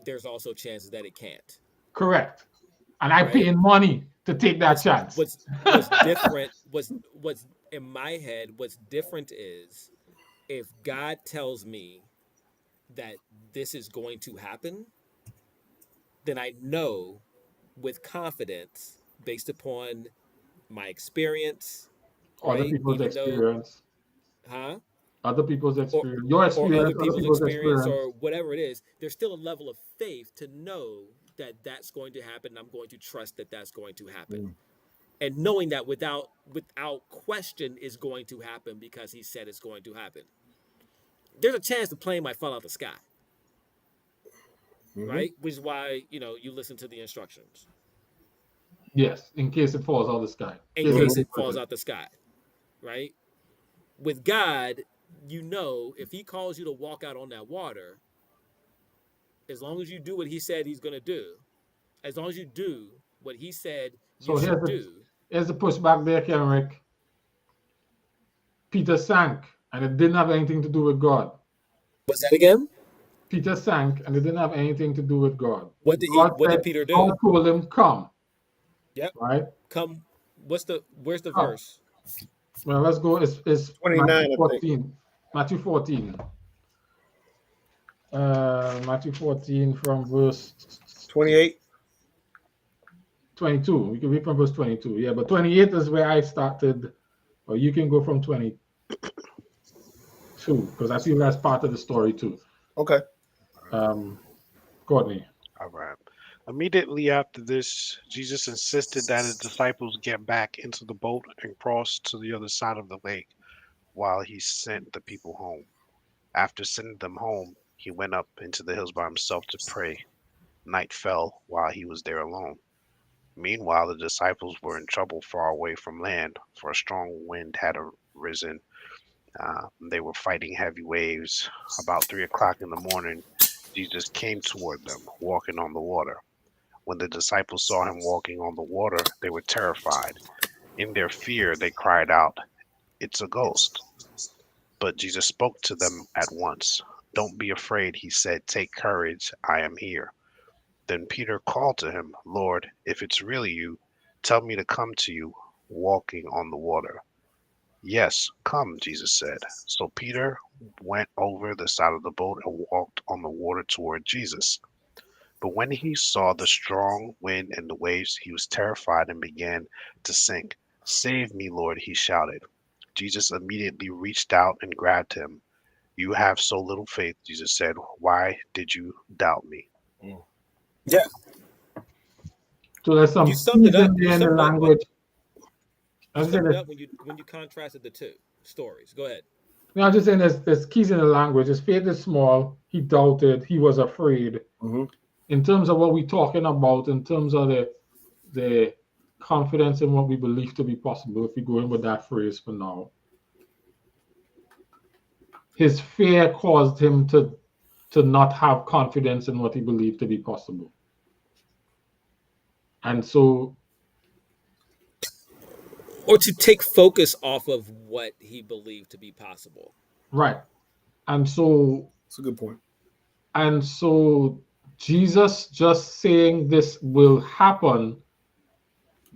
there's also chances that it can't. Correct. And I pay money to take that chance. What's different, what's in my head, what's different is if God tells me that this is going to happen, then I know with confidence, based upon my experience, other people's experience, other people's experience, your experience, or other people's experience, or whatever it is, there's still a level of faith to know that that's going to happen. And I'm going to trust that that's going to happen, and knowing that without question is going to happen because He said it's going to happen. There's a chance the plane might fall out the sky, right? Which is why you listen to the instructions. Yes, in case it falls out the sky. In case it falls out the sky, right? With God, if He calls you to walk out on that water, as long as you do what He said He's going to do, as long as you do what He said you should do. Here's the pushback there, Kenrick. Peter sank, and it didn't have anything to do with God. What's that again? Peter sank, and it didn't have anything to do with God. What did Peter do? God told him, "Come." Yep. Right. Come. Where's the verse? Well, let's go. It's 29. Matthew 14. Matthew 14 from verse 28. 22. We can read from verse 22. Yeah, but 28 is where I started. Or you can go from 22, because I feel that's part of the story too. Okay. Courtney. All right. Immediately after this, Jesus insisted that his disciples get back into the boat and cross to the other side of the lake while he sent the people home. After sending them home, he went up into the hills by himself to pray. Night fell while he was there alone. Meanwhile, the disciples were in trouble far away from land, for a strong wind had arisen. They were fighting heavy waves. About 3 o'clock in the morning, Jesus came toward them, walking on the water. When the disciples saw him walking on the water, they were terrified. In their fear, they cried out, "It's a ghost." But Jesus spoke to them at once. "Don't be afraid," he said. "Take courage, I am here." Then Peter called to him, "Lord, if it's really you, tell me to come to you, walking on the water." "Yes, come," Jesus said. So Peter went over the side of the boat and walked on the water toward Jesus. But when he saw the strong wind and the waves, he was terrified and began to sink. "Save me, Lord," he shouted. Jesus immediately reached out and grabbed him. "You have so little faith," Jesus said. "Why did you doubt me?" Yeah. So there's some You summed keys it up. in You there in the summed it up well. language. I You was saying summed it that, up when you contrasted the two stories. Go ahead. no, I'm just saying there's keys in the language. His faith is small. He doubted. He was afraid. In terms of what we're talking about, in terms of the confidence in what we believe to be possible, if we go in with that phrase for now, his fear caused him to not have confidence in what he believed to be possible. And so, Or to take focus off of what he believed to be possible. right. And so, That's a good point. and so Jesus just saying this will happen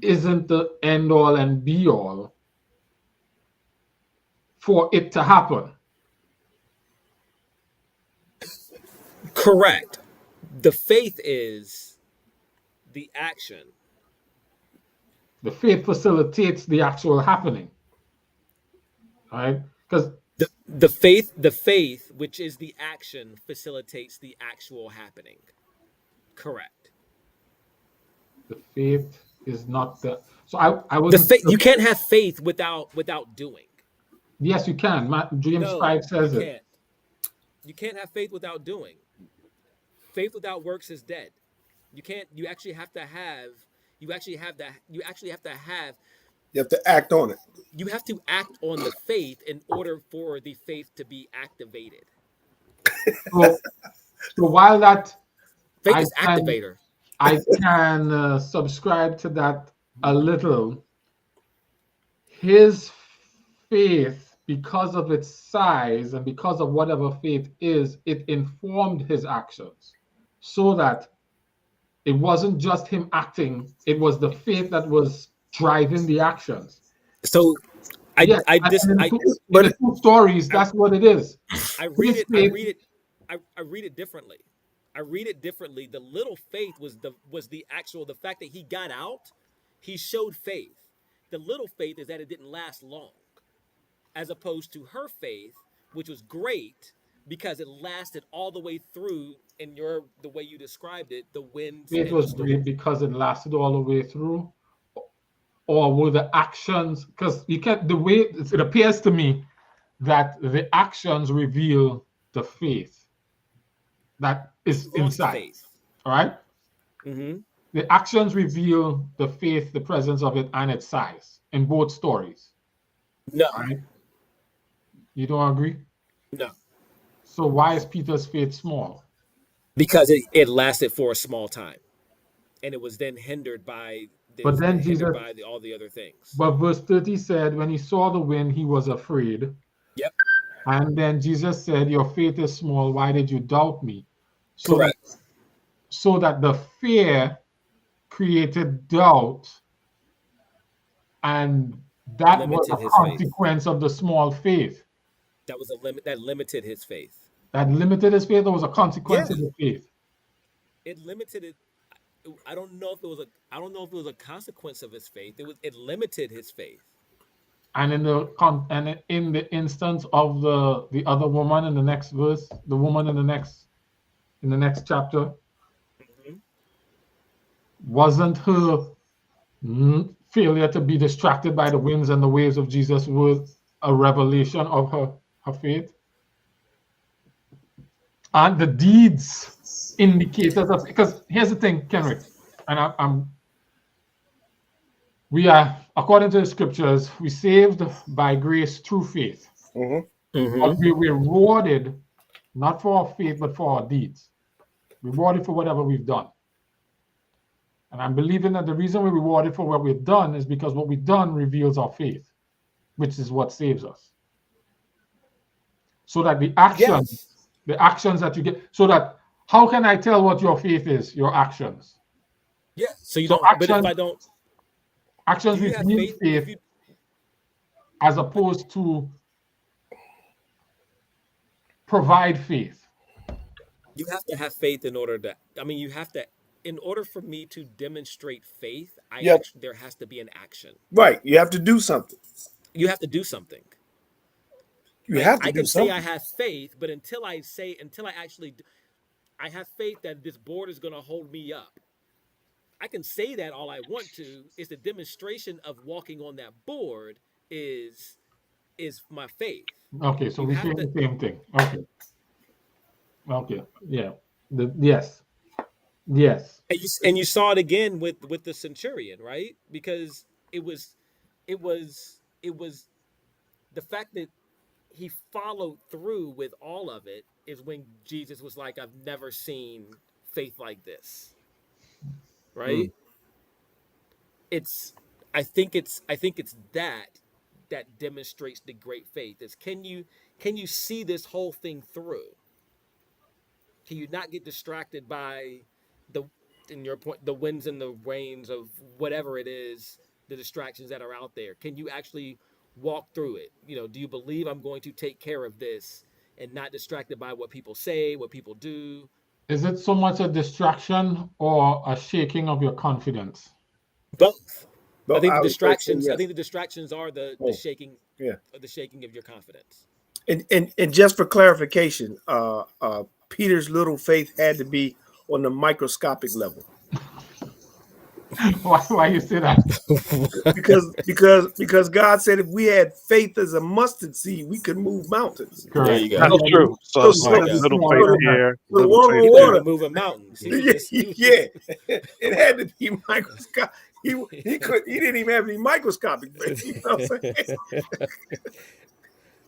isn't the end all and be all for it to happen. Correct. The faith is the action. The faith facilitates the actual happening, right? Because The faith, which is the action, facilitates the actual happening. Correct. the faith is not the. So I The wasn't. faith, you can't have faith without doing. Yes, you can. James No, 5 you says it. can't. You can't have faith without doing. Faith without works is dead. You can't. You actually have to have. You actually have that. You actually have to have. You have to act on it. You have to act on the faith in order for the faith to be activated. So, so while that Faith I is can activator. subscribe to that a little, his faith, because of its size and because of whatever faith is, it informed his actions, so that it wasn't just him acting, it was the faith that was driving the actions. So, Yeah, I and just in I the two stories, that's what it is. I read His it. I faith, read it. I read it differently. I read it differently. The little faith was the actual the fact that he got out. He showed faith. The little faith is that it didn't last long, as opposed to her faith, which was great because it lasted all the way through. In the way you described it, the winds faith and the was storm. great because it lasted all the way through, or were the actions, because you can the way it appears to me that the actions reveal the faith that is Lost inside. faith. All right. Mm-hmm. The actions reveal the faith, the presence of it, and its size in both stories. No. All right. You don't agree? No. So why is Peter's faith small? Because it lasted for a small time, and it was then hindered by But then Jesus, all the other things. but verse 30 said, when he saw the wind, he was afraid. Yep. And then Jesus said, your faith is small. Why did you doubt me? Correct. So that the fear created doubt, and that was Limited a his consequence of the small faith. That was a limit that limited his faith. That limited his faith, or was a consequence Yeah. of the faith? It limited it. I don't know if it was a consequence of his faith. It limited his faith. And in the instance of the other woman in the next verse, the woman in the next chapter, Mm-hmm. wasn't her failure to be distracted by the winds and the waves of Jesus was a revelation of her faith? And the deeds indicators of, because here's the thing, Kenrick, and we are, according to the scriptures, we saved by grace through faith. But we were rewarded not for our faith, but for our deeds. Rewarded for whatever we've done. And I'm believing that the reason we're rewarded for what we've done is because what we've done reveals our faith, which is what saves us. So that the actions that you get, so that how can I tell what your faith is? Your actions. Yeah. So you So don't. But if I don't, actions do you have reveal faith as opposed to provide faith. You have to have faith in order to. I mean, you have to. In order for me to demonstrate faith, there has to be an action. Right. You have to do something. You have to do something. You have to I do can something. say I have faith, but until I actually, I have faith that this board is going to hold me up. I can say that all I want to. It's the demonstration of walking on that board is my faith. Okay, so You we're have saying to, the same thing. Okay. Okay. Yeah. Yes. Yes. and you saw it again with the centurion, right? Because it was the fact that he followed through with all of it is when Jesus was like, I've never seen faith like this, right? Mm. It's I think it's that demonstrates the great faith is can you see this whole thing through? Can you not get distracted by the in your point the winds and the rains of whatever it is, the distractions that are out there? Can you actually walk through it? You know, do you believe I'm going to take care of this and not distracted by what people say, what people do? Is it so much a distraction or a shaking of your confidence? Both. I But think I would say so, I yes. think the distractions are Oh, yeah. the shaking of your confidence. And just for clarification, Peter's little faith had to be on the microscopic level Why you say that? because God said if we had faith as a mustard seed, we could move mountains. There you Correct. go. That's true. So So, Right. little Small faith than that. here, the little water faith He on was there. even water. moving mountains. He was Yeah, it had to be microscopic. He didn't even have any microscopic faith. You know what I'm saying?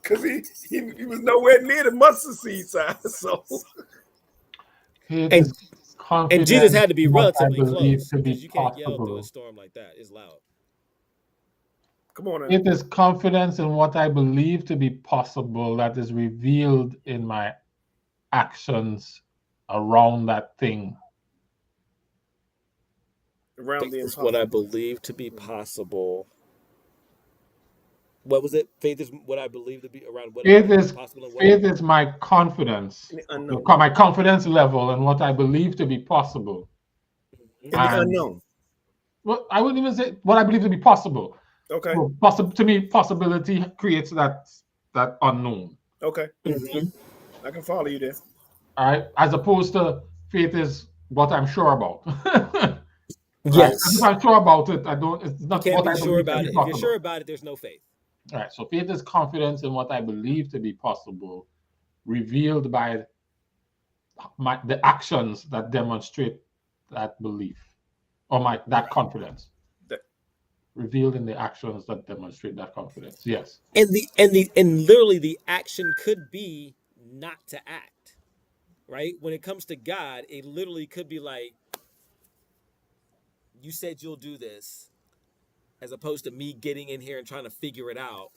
Because he was nowhere near the mustard seed size. So Faith and is confidence Jesus had to be in what I relatively believe close to because be you can't yell through a possible. storm like that. It's loud. come on now. It is confidence in what I believe to be possible that is revealed in my actions around that thing. Around the Faith is what I impossible. believe to be possible. What was it? Faith is what I believe to be around what I Faith believe to be is possible and what? faith is my confidence, In the unknown. my confidence level in what I believe to be possible. In the And unknown. well, I wouldn't even say what I believe to be possible. Okay. So to me, possibility creates that unknown. Okay. Mhm. I can follow you there. All right, as opposed to faith is what I'm sure about. Right? And if Yes. I'm sure about it, I don't. It's You not can't what be I sure believe to about be it. If you're sure possible. about it, there's no faith. All right. So faith is confidence in what I believe to be possible, revealed by the actions that demonstrate that belief or that confidence. That- Revealed in the actions that demonstrate that confidence. Yes. And literally the action could be not to act. Right? When it comes to God, it literally could be like, you said you'll do this, as opposed to me getting in here and trying to figure it out.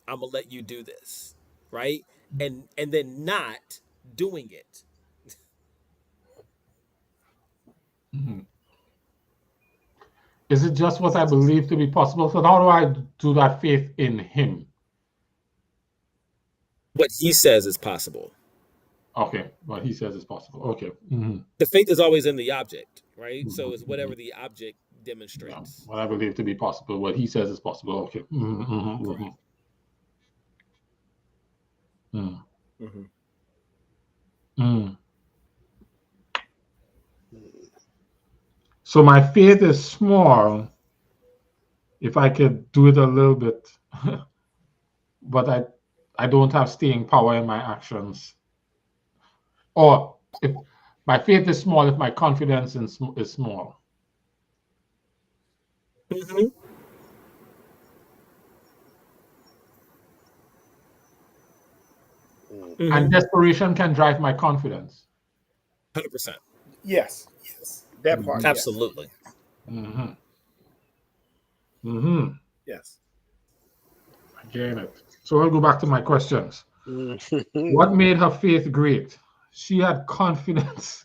I'm gonna let you do this, right? And then not doing it. Mhm. Is it just what I believe to be possible? So how do I do that faith in Him? What he says is possible. Okay, well, He says it's possible. Okay. Mhm. The faith is always in the object, right? So it's Mhm. whatever the object Yeah. demonstrates. What I believe to be possible, what He says is possible. Okay. Correct. Mm. Mm-hmm. Mm. So my faith is small if I could do it a little bit, but I don't have staying power in my actions. Or if my faith is small, if my confidence is small. Mm-hmm. And Mm-hmm. desperation can drive my confidence. 100%. Yes. Yes. That part. Yes. Absolutely. Mm-hmm. Mm-hmm. Yes. I get it. So I'll go back to my questions. Mhm. What made her faith great? She had confidence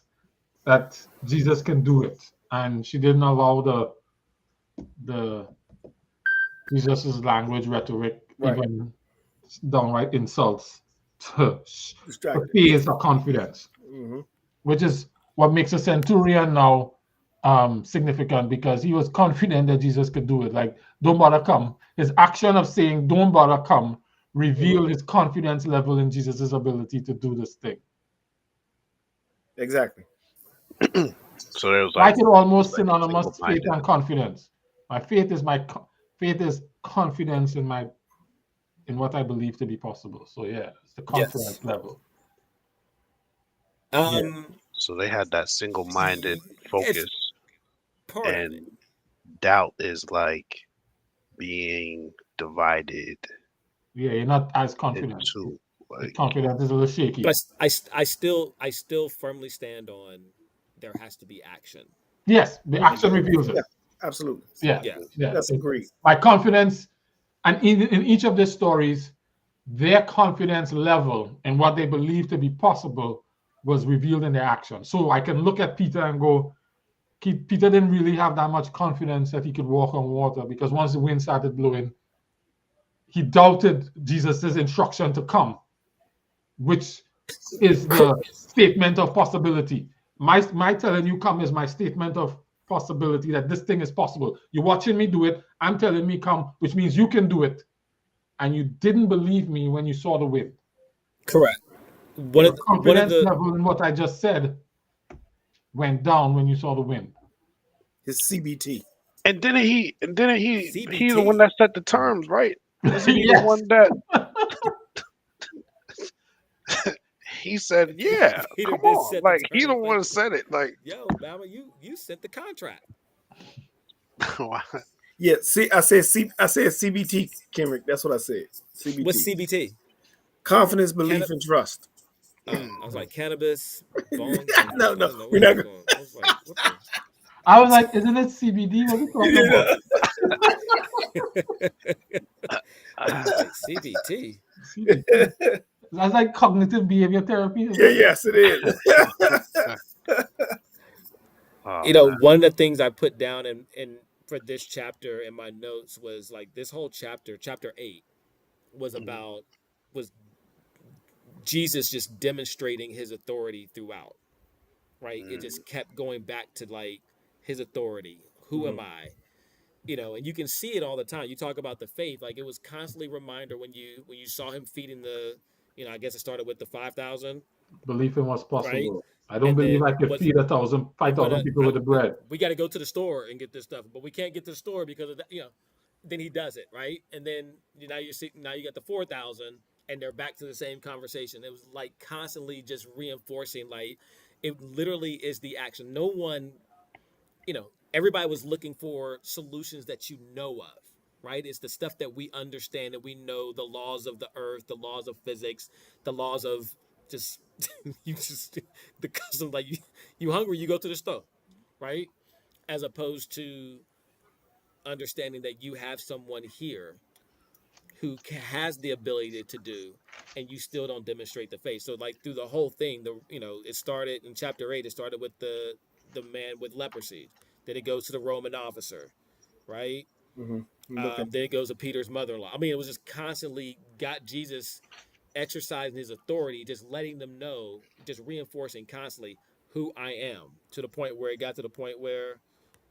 that Jesus can do it, and she didn't allow the Jesus's language, rhetoric, Right. even downright insults to Distracted. phase her confidence, Mm-hmm. which is what makes a centurion now significant because he was confident that Jesus could do it. Like, don't bother come. His action of saying, don't bother come, revealed his confidence level in Jesus's ability to do this thing. Exactly. So there was I like could almost like synonymous faith single-minded. and confidence. My faith is faith is confidence in what I believe to be possible. So yeah, it's the confidence Yes. level. So they had that single-minded It's focus, part of it. and doubt is like being divided Yeah, you're not as in confident. two. The Like, confidence is a little shaky. But I still firmly stand on there has to be action. Yes, the Mhm. action reveals it. Yeah, absolutely. Yeah, Yeah. yeah. That's agreed. My confidence, and in each of the stories, their confidence level and what they believe to be possible was revealed in their action. So I can look at Peter and go, Peter didn't really have that much confidence that he could walk on water, because once the wind started blowing, he doubted Jesus' instruction to come, which is the statement of possibility. My telling you come is my statement of possibility that this thing is possible. You're watching me do it. I'm telling me come, which means you can do it. And you didn't believe me when you saw the wind. Correct. So the One of confidence the level in what I just said went down when you saw the wind. His CBT. and he the one CBT. that set the terms, right? Wasn't he the Yes. one that he said, "Yeah, Peter come did on"? set the Like he the terms. one Like, that said it. Like, yo, Bama, you set the contract. Yeah, see, I said CBT, Kendrick. That's what I said. What's CBT. CBT? Confidence, belief, Canna- and trust. I was like cannabis, bongs, and No, I no, didn't know we're where he not was going. I was like, what the? I was like, isn't it CBD? What are you talking Yeah. about? I was like CBT. CBT. That's like cognitive behavior therapy. Yeah, yes, it is. oh, You know, man. one of the things I put down in for this chapter in my notes was like this whole chapter, chapter 8, was about was Jesus just demonstrating his authority throughout. Right? It just kept going back to like his authority. Who am I? You know, and you can see it all the time. You talk about the faith, like it was constantly reminder when you saw him feeding the, you know, I guess it started with the 5,000, Belief in what's right? possible. I don't And believe I then could what's feed 5,000 people with the bread. we got to go to the store and get this stuff, but we can't get to the store because of that, you know. Then he does it, right? And then now you got the 4,000, and they're back to the same conversation. It was like constantly just reinforcing, like it literally is the action. No one, you know, everybody was looking for solutions that you know of, right? It's the stuff that we understand, that we know, the laws of the earth, the laws of physics, the laws of just you just the custom, like you hungry, you go to the store, right? As opposed to understanding that you have someone here who has the ability to do, and you still don't demonstrate the faith. So like through the whole thing, it started in chapter 8. It started with the man with leprosy. Then it goes to the Roman officer, right? Then it goes to Peter's mother-in-law. I mean, it was just constantly got Jesus exercising his authority, just letting them know, just reinforcing constantly who I am, to the point where it got to the point where,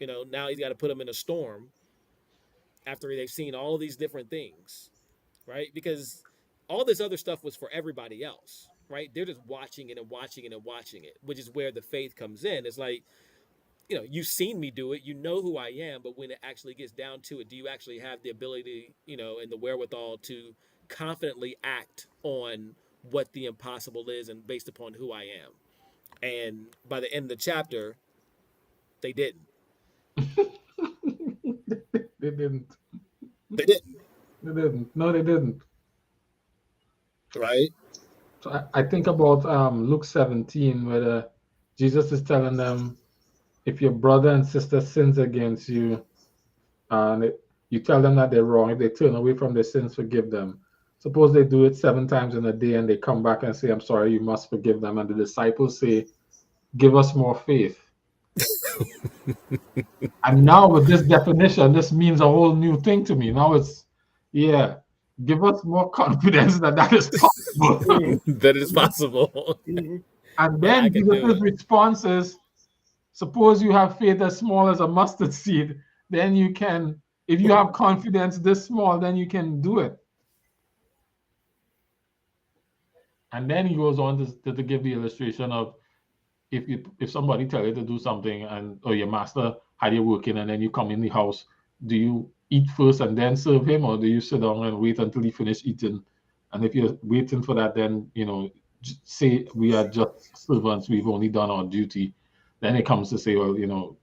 you know, now he's got to put them in a storm after they've seen all of these different things, right? Because all this other stuff was for everybody else, right? They're just watching it and watching it and watching it, which is where the faith comes in. It's like, you know, you've seen me do it, you know who I am, but when it actually gets down to it, do you actually have the ability, you know, and the wherewithal to confidently act on what the impossible is and based upon who I am? And by the end of the chapter, they didn't. They didn't. They didn't, They didn't. No, they didn't. right? So I think about Luke 17, where Jesus is telling them, if your brother and sister sins against you, you tell them that they're wrong. If they turn away from their sins, forgive them. Suppose they do it 7 times in a day and they come back and say, I'm sorry, you must forgive them. And the disciples say, give us more faith. And now with this definition, this means a whole new thing to me. Now it's, yeah, give us more confidence that that is possible. That is possible. And That I then can do Jesus' it. response is, suppose you have faith as small as a mustard seed, then you can, if you have confidence this small, then you can do it. And then he goes on to give the illustration of, if somebody tell you to do something and or your master had you working and then you come in the house, do you eat first and then serve him, or do you sit down and wait until he finish eating? And if you're waiting for that, then say we are just servants, we've only done our duty. Then it comes to say, well,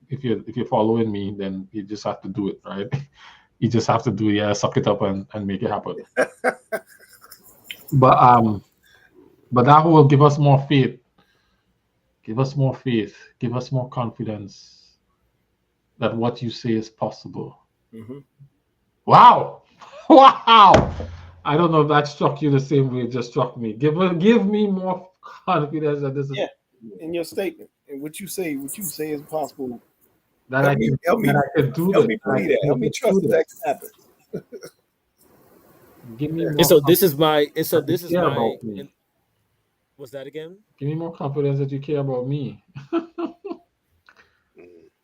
if you're following me, then you just have to do it, right? You just have to do, suck it up and make it happen. But that will give us more faith. Give us more faith. Give us more confidence that what you say is possible. Mm-hmm. Wow. Wow. I don't know if that struck you the same way it just struck me. Give me more confidence that this is in your statement and what you say is possible. That I can do help this. me believe that. Help me trust that can happen. Give me more. And so this is my. And so this is my. About me. And, what's that again? Give me more confidence that you care about me.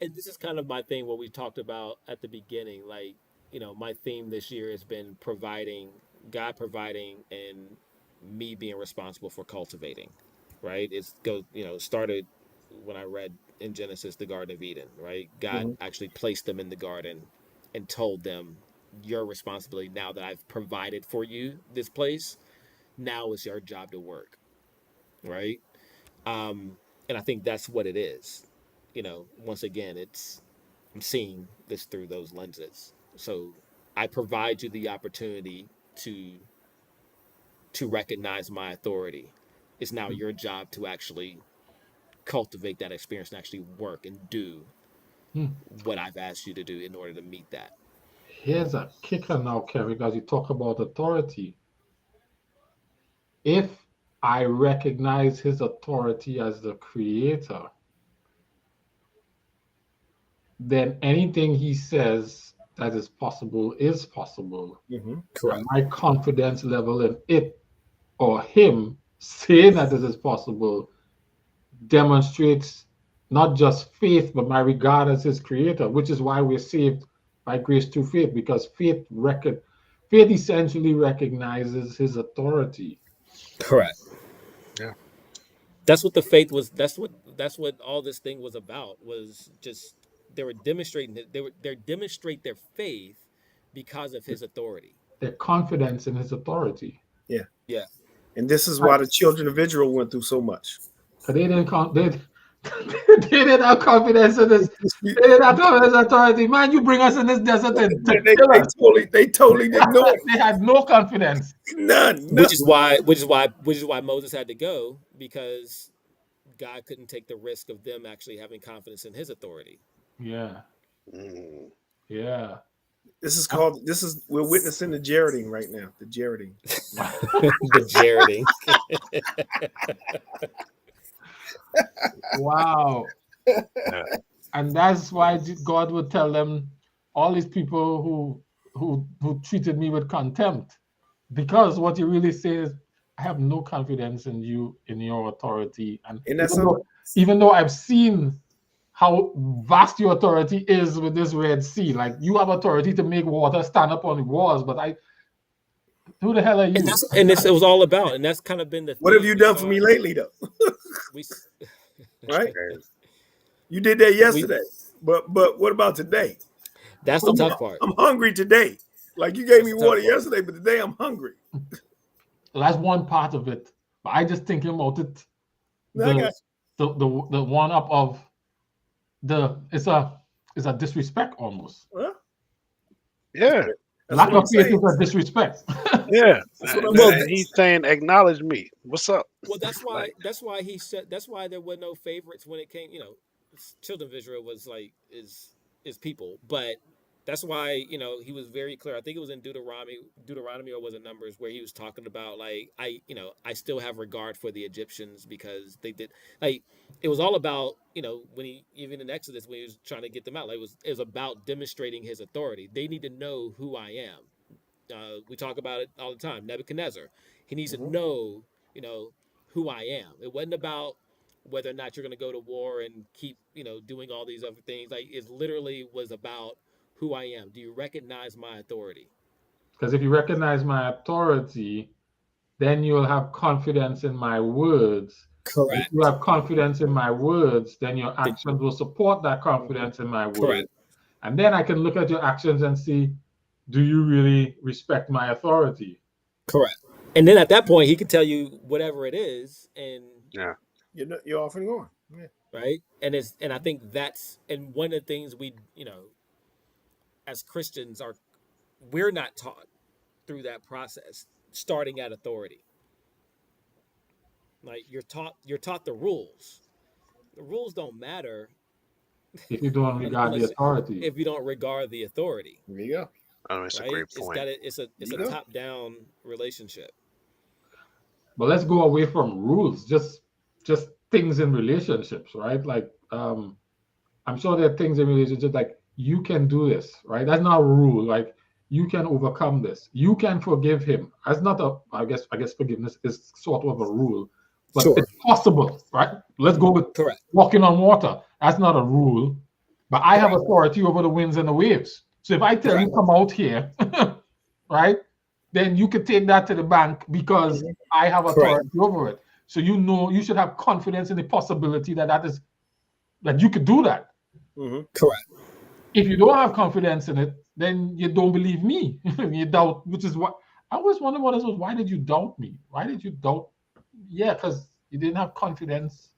And this is kind of my thing. What we talked about at the beginning, like my theme this year has been God providing, and me being responsible for cultivating. Right? Started when I read in Genesis the Garden of Eden. Right? God actually placed them in the garden and told them, your responsibility, now that I've provided for you this place, now is your job to work, right? And I think that's what it is. Once again, I'm seeing this through those lenses. So I provide you the opportunity to recognize my authority. It's now your job to actually cultivate that experience and actually work and do what I've asked you to do in order to meet that. Here's a kicker now, Kerry, because you talk about authority. If I recognize his authority as the creator, then anything he says that is possible is possible. Correct. My confidence level in it or him saying that this is possible demonstrates not just faith, but my regard as his creator, which is why we're saved by grace through faith, because faith essentially recognizes his authority. Correct. Yeah. That's what the faith was. That's what all this thing was about. Was just they were demonstrating it. They demonstrate their faith because of his authority. Their confidence in his authority. Yeah. Yeah. And this is why the children of Israel went through so much. Because they didn't have confidence in this. They didn't have confidence in authority. Man, you bring us in this desert and they totally didn't know it. They had no confidence. None. Which is why Moses had to go, because God couldn't take the risk of them actually having confidence in his authority. Yeah. Mm. Yeah. We're witnessing the Jareding right now. The Jareding. The Jareding. Wow. And that's why God would tell them, all these people who treated me with contempt, because what you really say is, I have no confidence in you, in your authority. And even though I've seen how vast your authority is with this Red Sea, like you have authority to make water stand up on the walls, but who the hell are you? And it was all about, and that's kind of been the. What have you done for me lately, though? Right? You did that yesterday, but what about today? That's the tough part. I'm hungry today. Like you gave me water yesterday, but today I'm hungry. Well, that's one part of it. But I just thinking about it. The one up of it's a disrespect almost. Huh? Yeah. Lack of faith is a disrespect. Yeah. He's saying, acknowledge me. What's up? Well, that's why he said, that's why there were no favorites when it came, children of Israel was like is people, but that's why he was very clear. I think it was in Deuteronomy or was it Numbers, where he was talking about like I still have regard for the Egyptians because they did, like, it was all about when he, even in Exodus, when he was trying to get them out, like it was about demonstrating his authority. They need to know who I am. We talk about it all the time. Nebuchadnezzar, he needs to know who I am. It wasn't about whether or not you're going to go to war and keep doing all these other things. Like, it literally was about who I am. Do you recognize my authority? Because if you recognize my authority, then you'll have confidence in my words. If Correct. you have confidence in my words, then your actions will support that confidence in my words. Correct. And then I can look at your actions and see, do you really respect my authority? Correct. And then at that point, he can tell you whatever it is, and Yeah. You're off and going. Yeah. right. And I think that's one of the things we as Christians we're not taught through that process, starting at authority. Like you're taught the rules. The rules don't matter If you don't regard the authority. if you don't regard the authority. There you go. Oh, it's Right? a great point. It's a go. top down relationship. But let's go away from rules, just things in relationships, right? Like I'm sure there are things in relationships like you can do this, right? That's not a rule. Like you can overcome this. You can forgive him. That's not I guess forgiveness is sort of a rule, but Sure. it's possible, right? Let's go with Correct. walking on water. That's not a rule, but I have authority over the winds and the waves. So if I tell you come out here, right, then you could take that to the bank because I have authority over it. So you should have confidence in the possibility that you could do that. Correct. If you don't have confidence in it, then you don't believe me. You doubt, which is what I always wonder what this was. Why did you doubt me? Why did you doubt? Yeah, because you didn't have confidence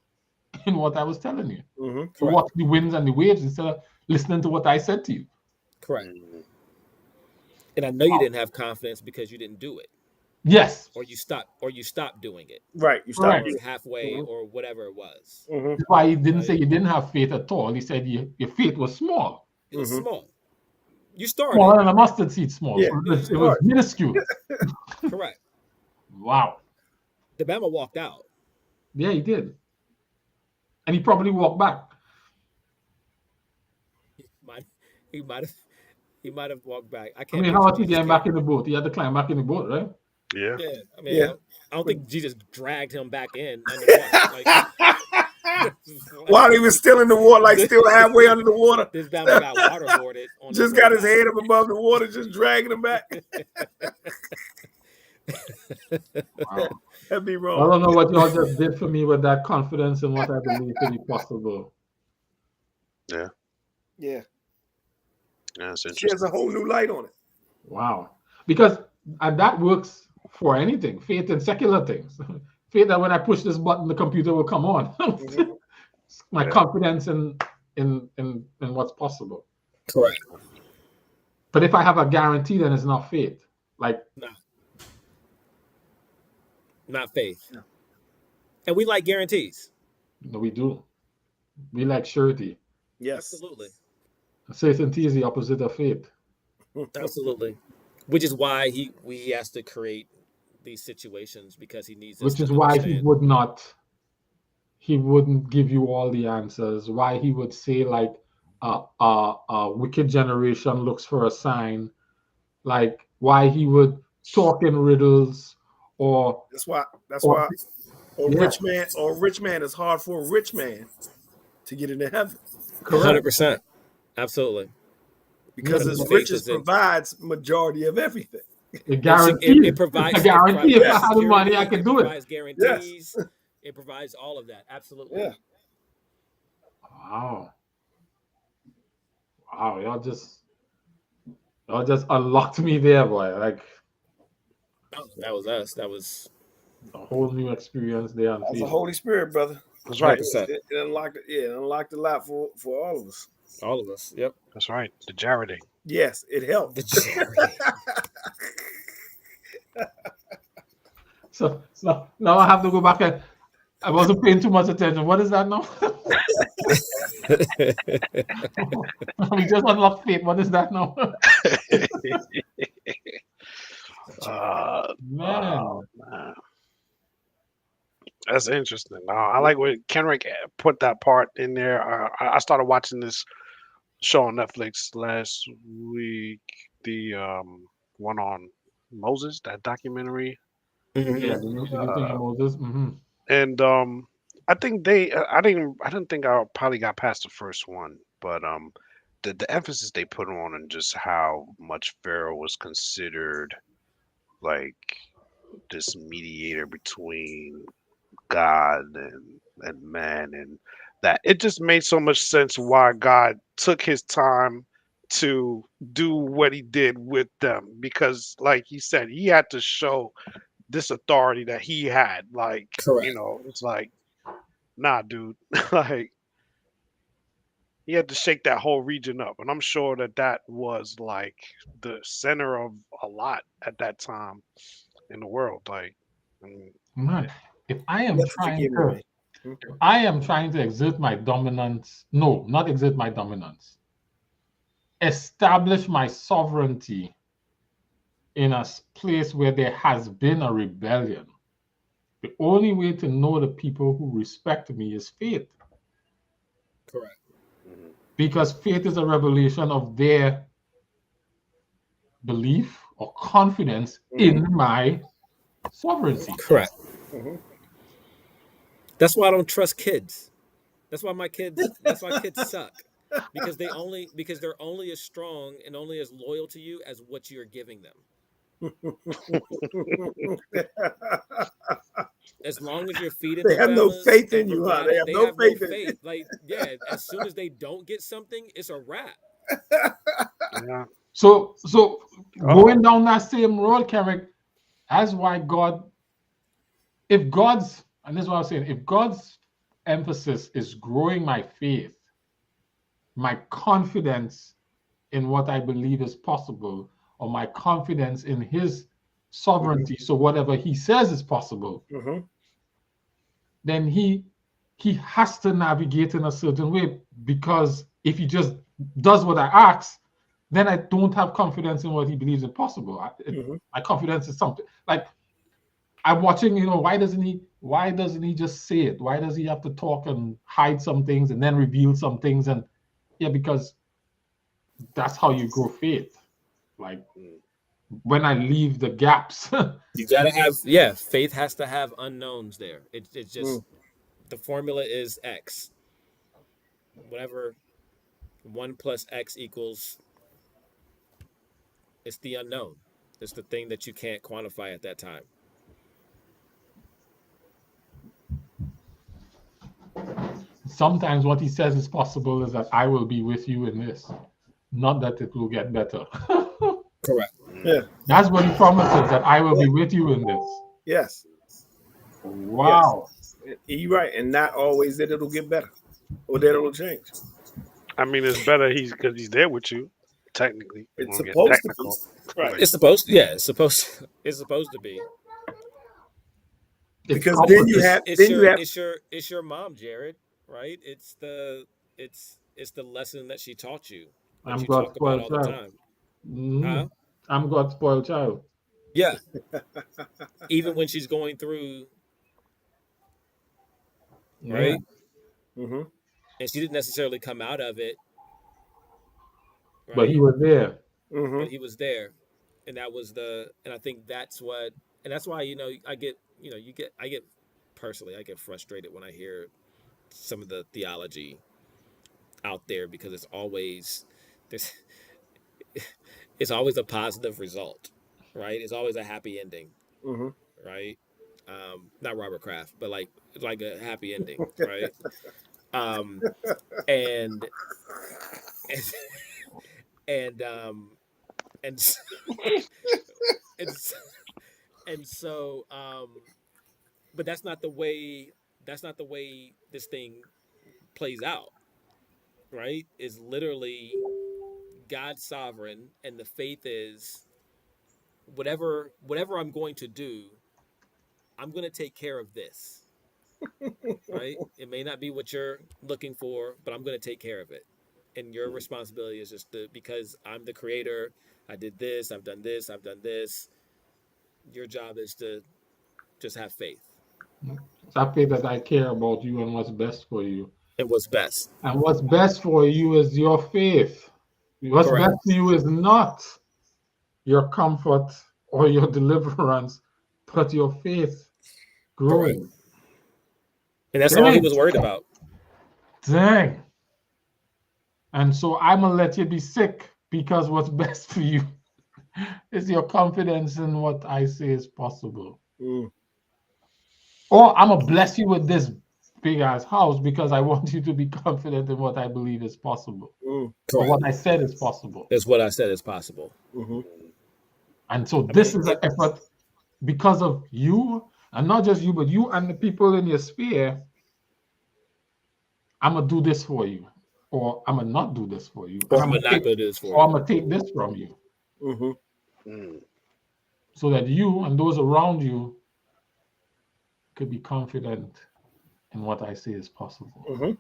in what I was telling you. You watch the winds and the waves instead of listening to what I said to you. Correct. And I know you didn't have confidence because you didn't do it. Yes. Or you stopped doing it. Right. You stopped Right. Halfway or whatever it was. That's why he didn't say you didn't have faith at all. He said your faith was small. It was small. You started. Smaller than a mustard seed small. Yeah, So it was minuscule. Correct. Wow. The Bama walked out. Yeah, he did. And he probably walked back. He might have walked back. I mean, how was he getting back in the boat? He had to climb back in the boat, right? Yeah. Yeah. I mean, I don't think Jesus dragged him back in underwater. While he was still in the water, like still halfway under the water. This Bama got waterboarded. Just got his head up above the water, just dragging him back. Wow. That'd be I wrong. don't know what y'all just did for me with that confidence in what I believe to be possible. Yeah. Yeah. Yeah, it's She interesting. has a whole new light on it. Wow. Because that works for anything, faith in secular things. Faith that when I push this button, the computer will come on. My confidence in what's possible. Correct. But if I have a guarantee, then it's not faith. Like not faith. No. And we like guarantees. No, we do. We like surety. Yes. Absolutely. Certainty is the opposite of faith. Absolutely. Which is why he has to create these situations because he needs. Which is why he wouldn't give you all the answers. Why he would say like a wicked generation looks for a sign. Like why he would talk in riddles or that's why rich man is hard for a rich man to get into heaven. 100%. Absolutely. Because his riches provides majority of everything. It guarantees. It provides. I guarantee if I had the money, I could do it. It provides guarantees. Yes. It provides all of that. Absolutely. Yeah. Wow. Y'all just unlocked me there, boy. Like that was us. That was a whole new experience there. That's the Holy Spirit, brother. That's right. It unlocked a lot for all of us. All of us. Yep. That's right. The charity. Yes, it helped. The charity. So now I have to go back and I wasn't paying too much attention. What is that now? We just unlocked faith. What is that now? Man. That's interesting. I like when Kenrick put that part in there. I started watching this show on Netflix last week, the one on Moses, that documentary. Mm-hmm. Yeah, the new thing of Moses. Mm-hmm. And I think I didn't think I probably got past the first one, but the emphasis they put on and just how much Pharaoh was considered like this mediator between God and man, and that it just made so much sense why God took his time to do what he did with them, because like he said, he had to show this authority that he had. Like, Correct. it's like, nah, dude. Like, he had to shake that whole region up, and I'm sure that was like the center of a lot at that time in the world. Like, I mean, Man, if I You am have to trying forgive me, to, man. if I am trying to exert my dominance, no, not exert my dominance, establish my sovereignty in a place where there has been a rebellion. The only way to know the people who respect me is faith, Correct. mhm. because faith is a revelation of their belief or confidence in my sovereignty. Correct. Mhm. That's why I don't trust kids. That's why my kids. That's why kids suck, because they're only as strong and only as loyal to you as what you're giving them. As long as you're feeding They the have no fellas faith and in you, huh? They providing, have they no have no faith in faith. Like, yeah, as soon as they don't get something, it's a wrap. Yeah. So Oh, going down that same road, Carrick, that's why if God's, and this is what I'm saying, if God's emphasis is growing my faith, my confidence in what I believe is possible, or my confidence in his sovereignty, so whatever he says is possible, Mhm. then he has to navigate in a certain way, because if he just does what I ask, then I don't have confidence in what he believes is possible. Mhm. My confidence is something like I'm watching, why doesn't he just say it? Why does he have to talk and hide some things and then reveal some things? And yeah, because that's how you grow faith. Like mm, when I leave the gaps. You gotta have, yeah. Faith has to have unknowns there. It's just Mm. the formula is X. Whatever 1 + X =, it's the unknown. It's the thing that you can't quantify at that time. Sometimes what he says is possible is that I will be with you in this, not that it will get better. Correct. Yeah. mm. That's what he promises, that I will Yeah. be with you in this. Yes. Yes. Wow. You're right, and not always that it'll get better or that it'll change. I mean, it's better because he's there with you. Technically, if you It's want to get supposed to be technical, right It's supposed, yeah. It's supposed to be. It's because then you comforting. It's have it's then you your have it's your it's your mom, Jared. Right? It's the lesson that she taught you, that I'm you God's talk about spoiled all the child. time. Huh? Mhm. I'm God's spoiled child. Yeah. Even when she's going through, Yeah. right? Mhm. And she didn't necessarily come out of it, But he right? was there. But Mhm. he was there, and that was and I think that's what, and that's why I get, I get, personally, I get frustrated when I hear some of the theology out there, because there's it's always a positive result, right? It's always a happy ending, Mhm. right? Not Robert Kraft, but like a happy ending, right? Um, and and and and s- and, s- and so but that's not the way this thing plays out, right? Is literally God's sovereign, and the faith is, whatever I'm going to do, I'm going to take care of this, right? It may not be what you're looking for, but I'm going to take care of it. And your responsibility is just because I'm the creator, I did this, I've done this, I've done this. Your job is to just have faith It's I pray that I care about you and what's best for you. in what's best. And what's best for you is your faith. What's Correct. best for you is not your comfort or your deliverance, but your faith Correct. growing. And that's all he Dang, was worried about. dang. And so I'm gonna let you be sick, because what's best for you is your confidence in what I say is possible. Mm. Or I'm gonna bless you with this big ass house because I want you to be confident in what I believe is possible, or Correct. what I said is possible. That's what I said is possible. Mm-hmm. And so I this mean, is an effort because of you, and not just you, but you and the people in your sphere. I'm gonna do this for you, or I'm gonna not do this for you, and or I'm not going to do this for or I'm you. gonna take this from you, Mm-hmm. Mm. so that you and those around you could be confident in what I say is possible. Mm-hmm.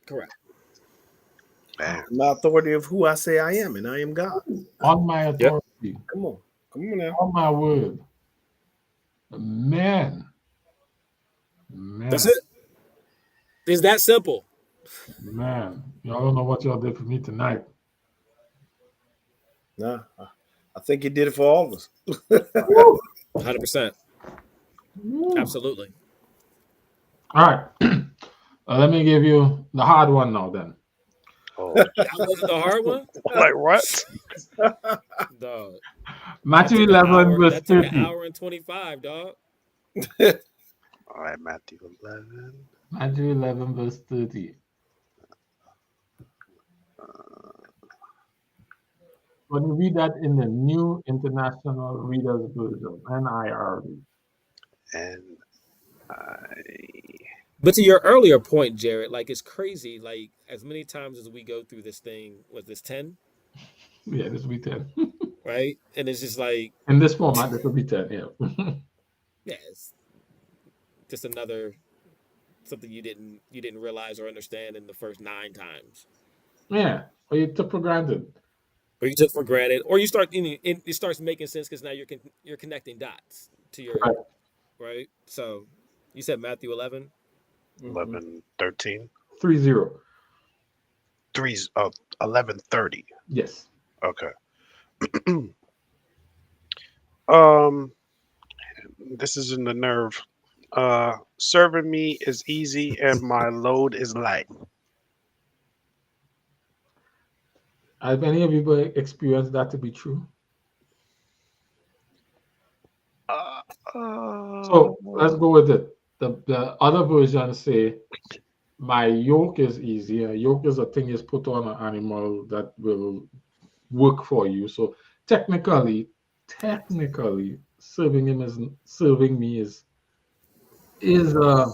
Correct. Man. My authority of who I say I am, and I am God. On my Yep. authority, Come on now. on my word, man, That's man, it. It's that simple. man. Y'all don't know what y'all did for me tonight. Nah, I think he did it for all of us. Woo! 100%. Woo! Absolutely. All right. Let me give you the hard one now. Then Oh, That wasn't the hard one? like what? Dog. Matthew 11 verse That took an 30. hour and 25, dog. All right, Matthew 11. Matthew 11 verse 30. When you read that in the New International Reader's Version, NIRV. And I. But to your earlier point, Jared, like it's crazy. Like as many times as we go through this thing, was this 10? Yeah, this will be 10. Right? And it's just like, In this format, this will be 10, yeah. yeah, it's just another something you didn't realize or understand in the first 9 times. Yeah, or you took for granted. Or you took for granted, or you start, it starts making sense because now you're connecting dots to your Right. right. So you said Matthew 11. 11, 13. 3-0. 11:30. Yes. Okay. Um, this is in the nerve. Serving me is easy and my load is light. Have any of you experienced that to be true? Uh, So let's go with it. The other versions say, my yoke is easy. A yoke is a thing is put on an animal that will work for you. So technically, serving me is a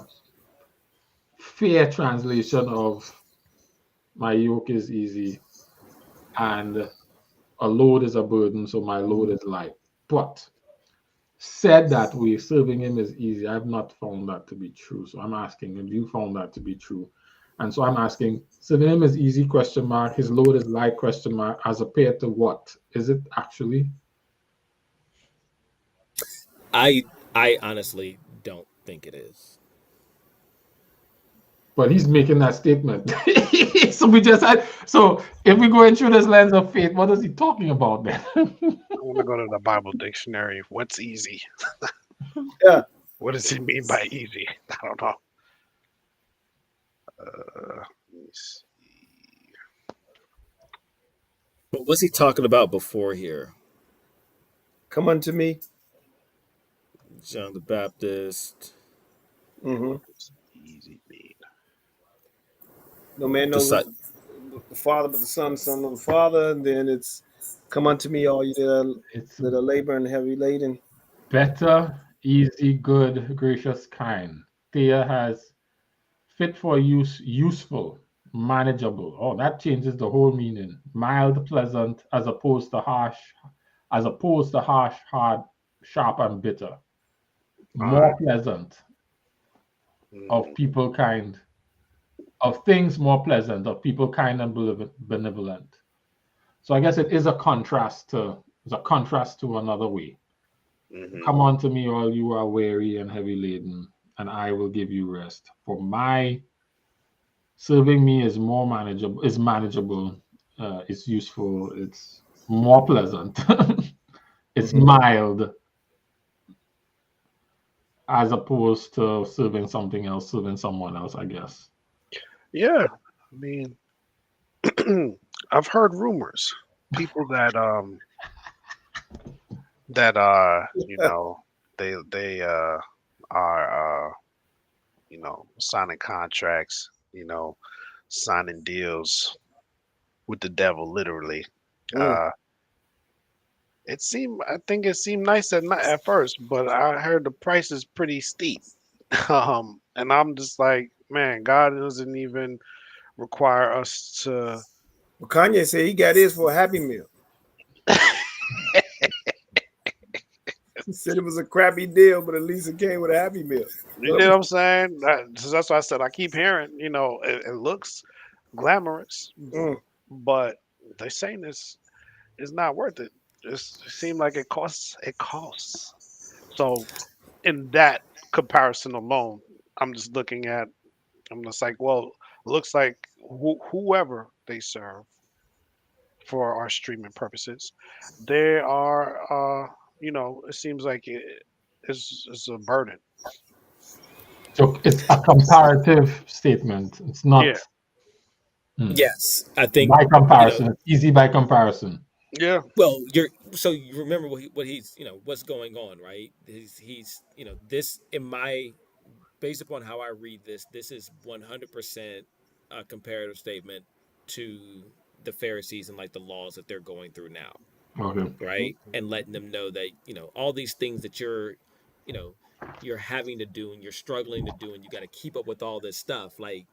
fair translation of my yoke is easy and a load is a burden, so my load is light. But said that way, serving him is easy. I've not found that to be true. So I'm asking, have you found that to be true? And so I'm asking, serving him is easy, question mark, his load is light, question mark, as compared to what? Is it actually? I honestly don't think it is. But he's making that statement. So we just had, so if we go through this lens of faith, what is he talking about then? I want to go to the Bible dictionary. What's easy? Yeah. What does he mean by easy? I don't know. Let me see. But what's he talking about before here? Come unto me. John the Baptist. Mm-hmm. What does easy mean? No man knows Disci- the Father but the Son of the Father. And then it's come unto me, all you It's that are labor and heavy laden. better, easy, good, gracious, kind. Thea has fit for use, useful, manageable. Oh, that changes the whole meaning. Mild, pleasant, as opposed to harsh, hard, sharp, and bitter. All More right. pleasant, of people kind, of things more pleasant, of people kind and benevolent. So I guess it is a contrast to another way. Mm-hmm. Come unto me, all you are weary and heavy laden, and I will give you rest. For my serving me is manageable, it's useful, it's more pleasant, it's Mhm. mild, as opposed to serving someone else, I guess. Yeah. I mean, I've heard rumors. People that they are signing contracts, signing deals with the devil, literally. Mm. I think it seemed nice at first, but I heard the price is pretty steep. And I'm just like, man, God doesn't even require us to. Well, Kanye said he got his for a Happy Meal. He said it was a crappy deal, but at least it came with a Happy Meal. You know what I'm saying? That's why I said I keep hearing, it looks glamorous, Mm. but they're saying this is not worth it. It seems like it costs. It costs. So in that comparison alone, I'm just looking at. I'm just like, well, looks like whoever they serve for our streaming purposes, they are. It seems like it's a burden. So it's a comparative statement. It's Yeah. not Yes, I think by comparison. It's easy by comparison. Yeah. Well, you remember what he's what's going on, right? He's this in my based upon how I read this, this is 100% a comparative statement to the Pharisees and like the laws that they're going through now, Okay. right? And letting them know that all these things that you know you're having to do and you're struggling to do and you got to keep up with all this stuff. Like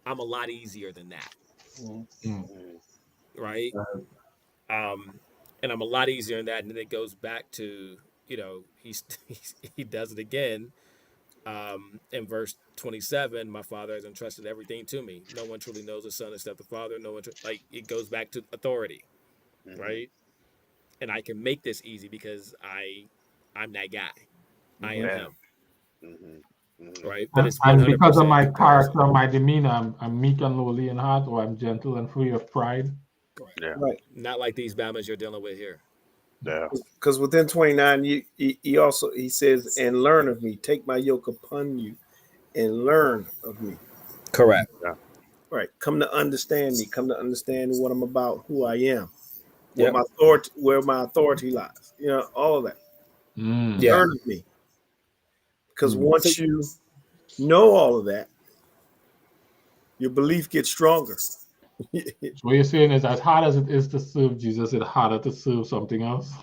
I'm a lot easier than that, Mm. right? And I'm a lot easier than that. And then it goes back to he does it again in verse 27. My Father has entrusted everything to me. No one truly knows the Son except the Father. No one like it goes back to authority, right? And I can make this easy because I'm that guy. I am Yeah. him, Mm-hmm. right? But it's And because of 100% my comparison. character, my demeanor, I'm meek and lowly in heart, or I'm gentle and free of pride. Correct. Yeah. Right. Not like these Bamas you're dealing with here. Yeah. Because within 29, he says, and learn of me. Take my yoke upon you and learn of me. Correct. Right. Come to understand me. Come to understand what I'm about, who I am, Yep. where my authority lies. All of that. Mm. Yeah. Learn of me. Because Mm. once you know all of that, your belief gets stronger. So what you're saying is, as hard as it is to serve Jesus, it's harder to serve something else.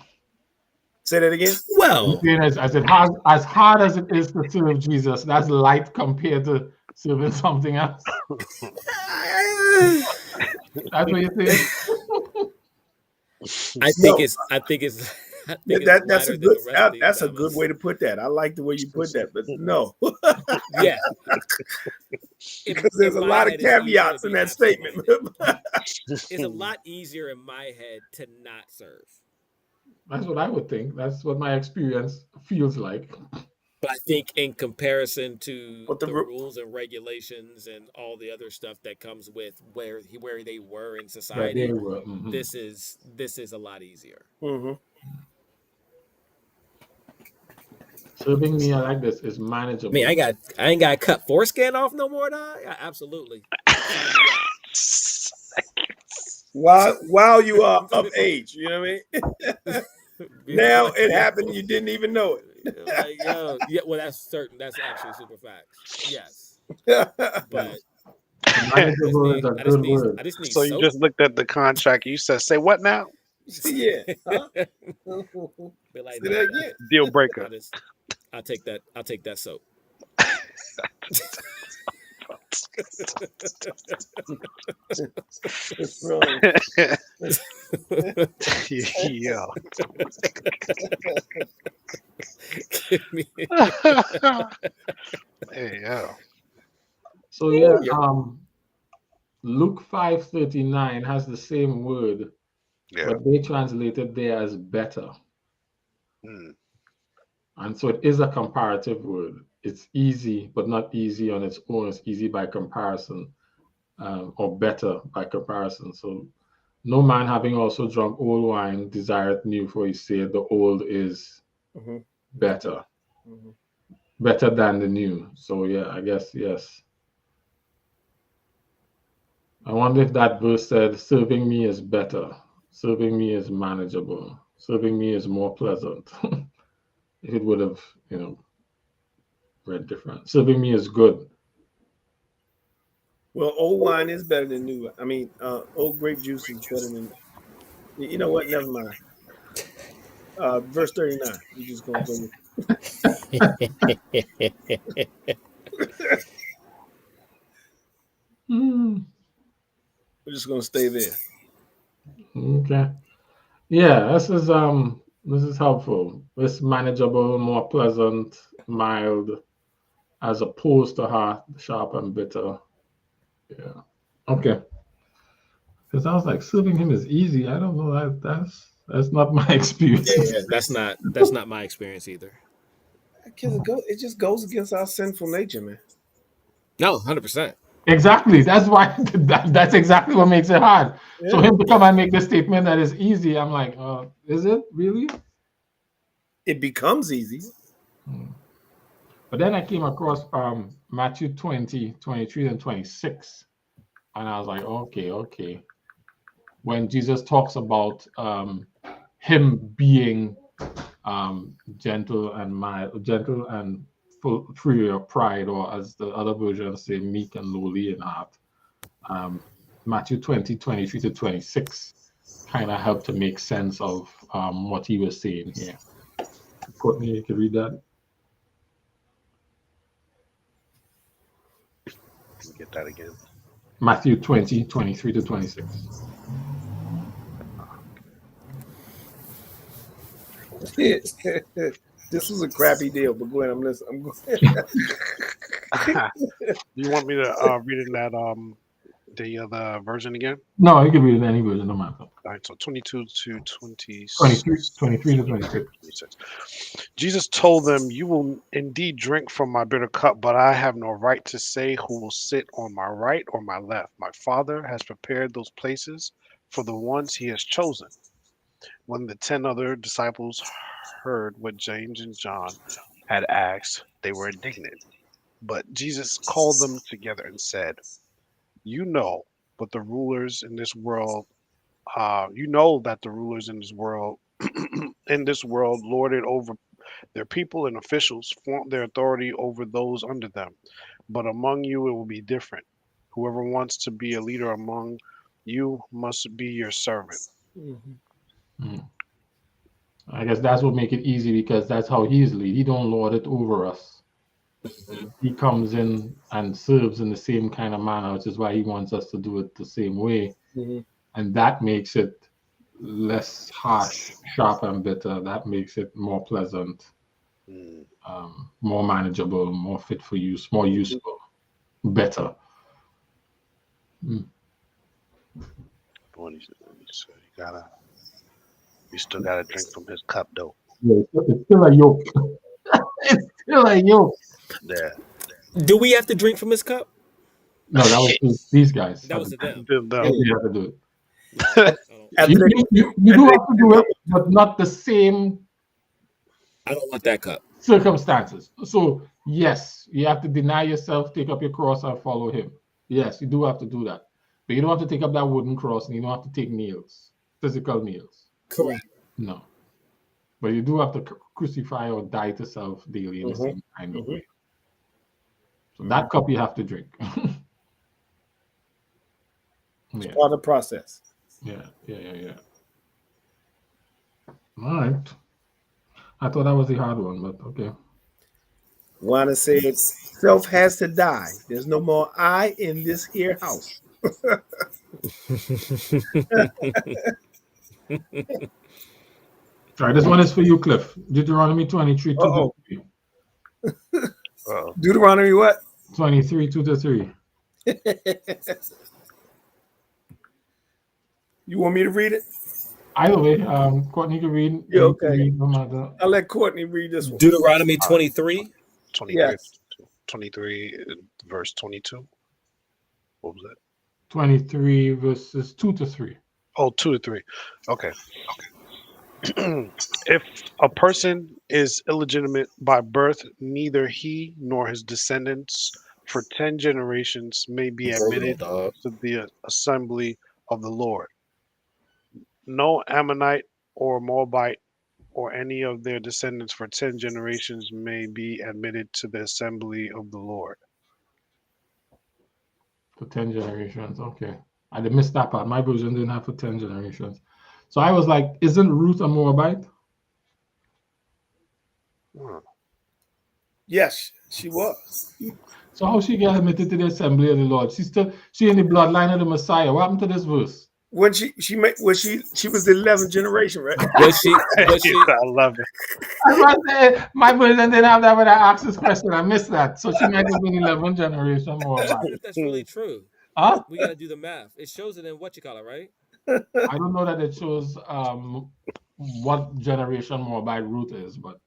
Say that again. Well, You're saying as hard as it is to serve Jesus, that's light compared to serving something else. That's what you're saying. I think it's I think it's That's a lighter than good the rest of these that's a good Bamas. way to put that. I like the way you put that, but no, Yeah. because there's a lot of caveats in that statement. It's a lot easier in my head to not serve. That's what I would think. That's what my experience feels like. But I think in comparison to But the rules and regulations and all the other stuff that comes with where they were in society, this is a lot easier. Serving me like this is manageable. I mean, I ain't got to cut foreskin off no more, dog. Yeah, absolutely. While you are of age, you know what I mean? Now it happened, you didn't even know it. Like, yo, yeah, well, that's certain. That's actually super facts. Yes, but manageable is a good word. I just need So you soap. just looked at the contract. You said, "Say what now?" Yeah. Huh? Be like, Say no, that again. Deal breaker. I'll take that. I'll take that soap. What's wrong? Yeah. Hey, yeah. So yeah, Luke 5:39 has the same word, Yeah. but they translated there as better. Mm. And so it is a comparative word. It's easy, but not easy on its own. It's easy by comparison, or better by comparison. So no man having also drunk old wine desireth new, for he said the old is better, better than the new. So yeah, I guess yes. I wonder if that verse said, serving me is better, serving me is manageable, serving me is more pleasant. If it would have, Bread different. Serving me is good. Well, old wine is better than new. I mean, old grape juice is better than. You know what? Never mind. Verse 39. We're just gonna go. Mm, We're just gonna stay there. okay. Yeah, this is helpful. It's manageable, more pleasant, mild, as opposed to hot, sharp, and bitter. Yeah. Okay. Because I was like, serving him is easy. I don't know that's not my experience. Yeah, That's not my experience either. because it just goes against our sinful nature, man. No, 100%. Exactly. That's why that's exactly what makes it hard. So Yeah. him to come and make the statement that is easy, I'm like, is it really? It becomes easy. Hmm. But then I came across Matthew 20, 23, and 26. And I was like, okay. When Jesus talks about him being gentle and mild, gentle and full, free of pride, or as the other versions say, meek and lowly in heart. Matthew 20, 23 to 26 kind of helped to make sense of what he was saying here. Courtney, you can read that. Can we get that again? Matthew 20, 23 to 26. This was a crappy deal, but go ahead. I'm listening. Do you want me to read in that the version again? No, you can read it any version, no matter. All right, so 22 to 23, 26. 23 to 26. Jesus told them, "You will indeed drink from my bitter cup, but I have no right to say who will sit on my right or my left. My Father has prepared those places for the ones he has chosen." When the 10 other disciples heard what James and John had asked, they were indignant. But Jesus called them together and said, "You know, but the rulers in this world, you know that the rulers in this world lord it over their people, and officials flaunt their authority over those under them. But among you it will be different. Whoever wants to be a leader among you must be your servant." Mm. I guess that's what make it easy because that's how he's lead. He don't lord it over us. He comes in and serves in the same kind of manner, which is why he wants us to do it the same way. Mm-hmm. And that makes it less harsh, sharp, and bitter. That makes it more pleasant, more manageable, more fit for use, more useful, better. Mm. Boy, you still gotta drink from his cup though. Yeah, it's still a yoke. It's still a yoke. Yeah. Do we have to drink from his cup? No, that was these guys. That was to them. Them. They have to do it. I After You do have to do it, but not the same don't want that cup. circumstances. So, yes, you have to deny yourself, take up your cross, and follow him. Yes, you do have to do that. But you don't have to take up that wooden cross, and you don't have to take nails, physical nails. Correct. No. But you do have to crucify or die to self daily in the same kind of way. So that cup you have to drink. It's part of the process. Yeah. All right. I thought that was the hard one, but okay. Juana said, "Self has to die. There's no more I in this here house." All right, this one is for you, Cliff. Deuteronomy 23, 2 to 3. Deuteronomy what? 23, 2 to 3. You want me to read it? Either way, Courtney can read. Yeah, You okay. can read no matter. I'll let Courtney read this one. Deuteronomy 23. 23, Yes. 23 verse 22. What was that? 23 verses 2 to 3. Oh, 2 to 3. Okay. If a person is illegitimate by birth, neither he nor his descendants for 10 generations may be admitted to the assembly of the Lord. No Ammonite or Moabite or any of their descendants for 10 generations may be admitted to the assembly of the Lord. For 10 generations. Okay. I did miss that part. My version didn't have for 10 generations. So I was like, isn't Ruth a Moabite? Hmm. Yes, she was. So how she get admitted to the assembly of the Lord? She in the bloodline of the Messiah. What happened to this verse? When she was the 11th generation, right? Was she? I love it. I was saying, my version didn't have that when I asked this question. I missed that. So she might have been 11th generation I Moabite. wonder if that's really true. Huh? We got to do the math. It shows it in what you call it, right? I don't know that it shows what generation Moabite Ruth is, but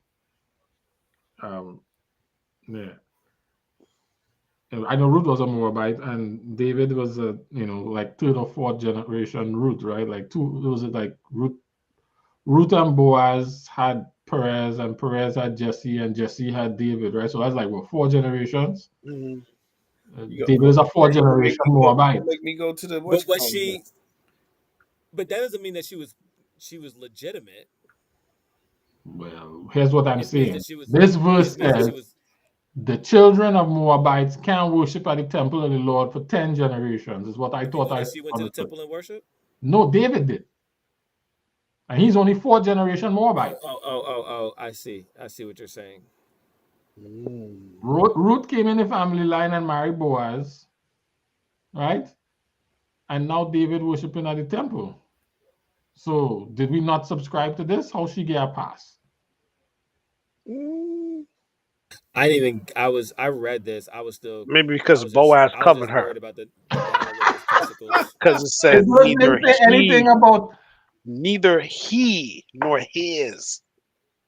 yeah. I know Ruth was a Moabite, and David was a like third or fourth generation Ruth, right? Like two. Was it like Ruth and Boaz had Perez, and Perez had Jesse, and Jesse had David, right? So that's like what, 4 generations. Mhm. David is a 4th generation Moabite. Make me go to the But was she? But that doesn't mean that she was legitimate. Well, here's what I'm It means saying. that she was. This verse It means that says she was. the children of Moabites can worship at the temple of the Lord for 10 generations, is what I thought. That she went to the temple and worship. No, David did. And he's only 4th generation Moabite. Oh! I see what you're saying. Ruth came in the family line and married Boaz, right? And now David worshiping at the temple. So did we not subscribe to this? How she get a pass? I didn't even. I read this. I was still. Maybe because I Boaz was covered just her. worried about the battle with his testicles. Because it It said doesn't say anything about. neither he nor his.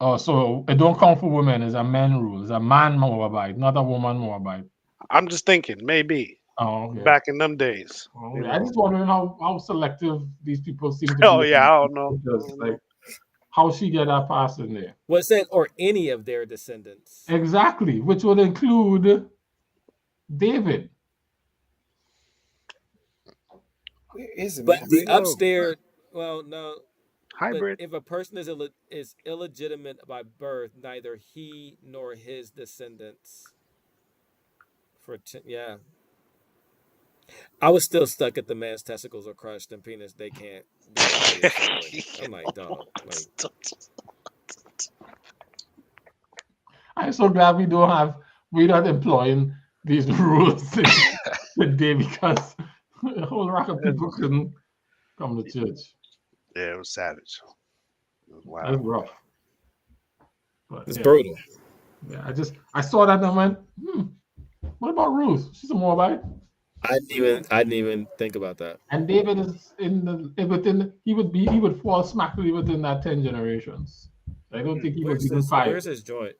Oh, so it don't count for women. It's a man rule. It's a man Moabite, not a woman Moabite. I'm just thinking, maybe. Oh, okay. Back in them days. Oh, yeah. I just wondering how selective these people seem to be. Oh, yeah, I don't know. Like, how she get that pass in there? Well, it said, or any of their descendants. Exactly, which would include David. Where is it? But the upstairs, well, no. Hybrid. But if a person is illegitimate by birth, neither he nor his descendants. Yeah. I was still stuck at the man's testicles are crushed and penis they can't be part of the assembly. I'm like, dog. Like, I'm so glad we're not employing these rules today because a whole rack of people couldn't come to church. Yeah, it was savage. It was wild. That's rough. But, it's brutal. Yeah, I saw that and I went, what about Ruth? She's a Moabite. I didn't even think about that. And David is he would fall smackly within that 10 generations. I don't think he was even 5. Where's his joint?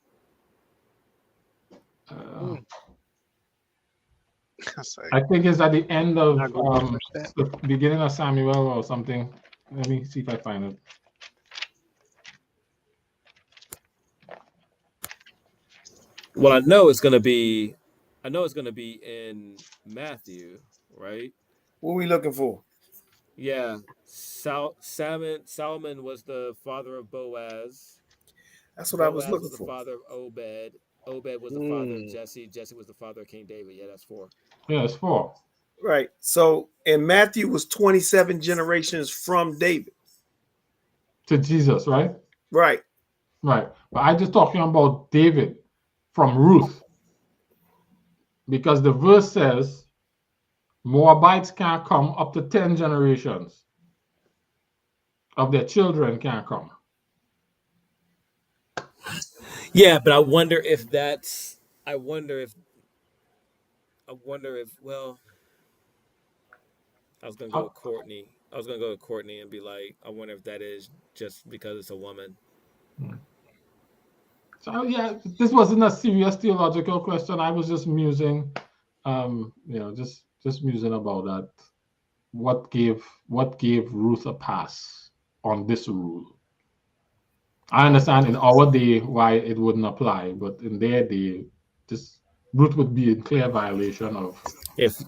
I think it's at the end of the beginning of Samuel or something. Let me see if I find it. Well, I know it's gonna be in Matthew, right? What are we looking for? Yeah, Solomon was the father of Boaz. That's what I was looking the for. father of Obed. Obed was the father of Jesse. Jesse was the father of King David. Yeah, that's 4. Yeah, it's 4. Right. So, and Matthew was 27 generations from David to Jesus, right? Right. Right. But I'm just talking about David from Ruth. Because the verse says Moabites can't come up to 10 generations of their children can't come. Yeah, but I wonder if well, I was gonna go with Courtney. I was gonna go with Courtney and be like, I wonder if that is just because it's a woman. So yeah, this wasn't a serious theological question. I was just musing, just musing about that. What gave Ruth a pass on this rule? I understand in our day why it wouldn't apply, but in their day, this Ruth would be in clear violation of. If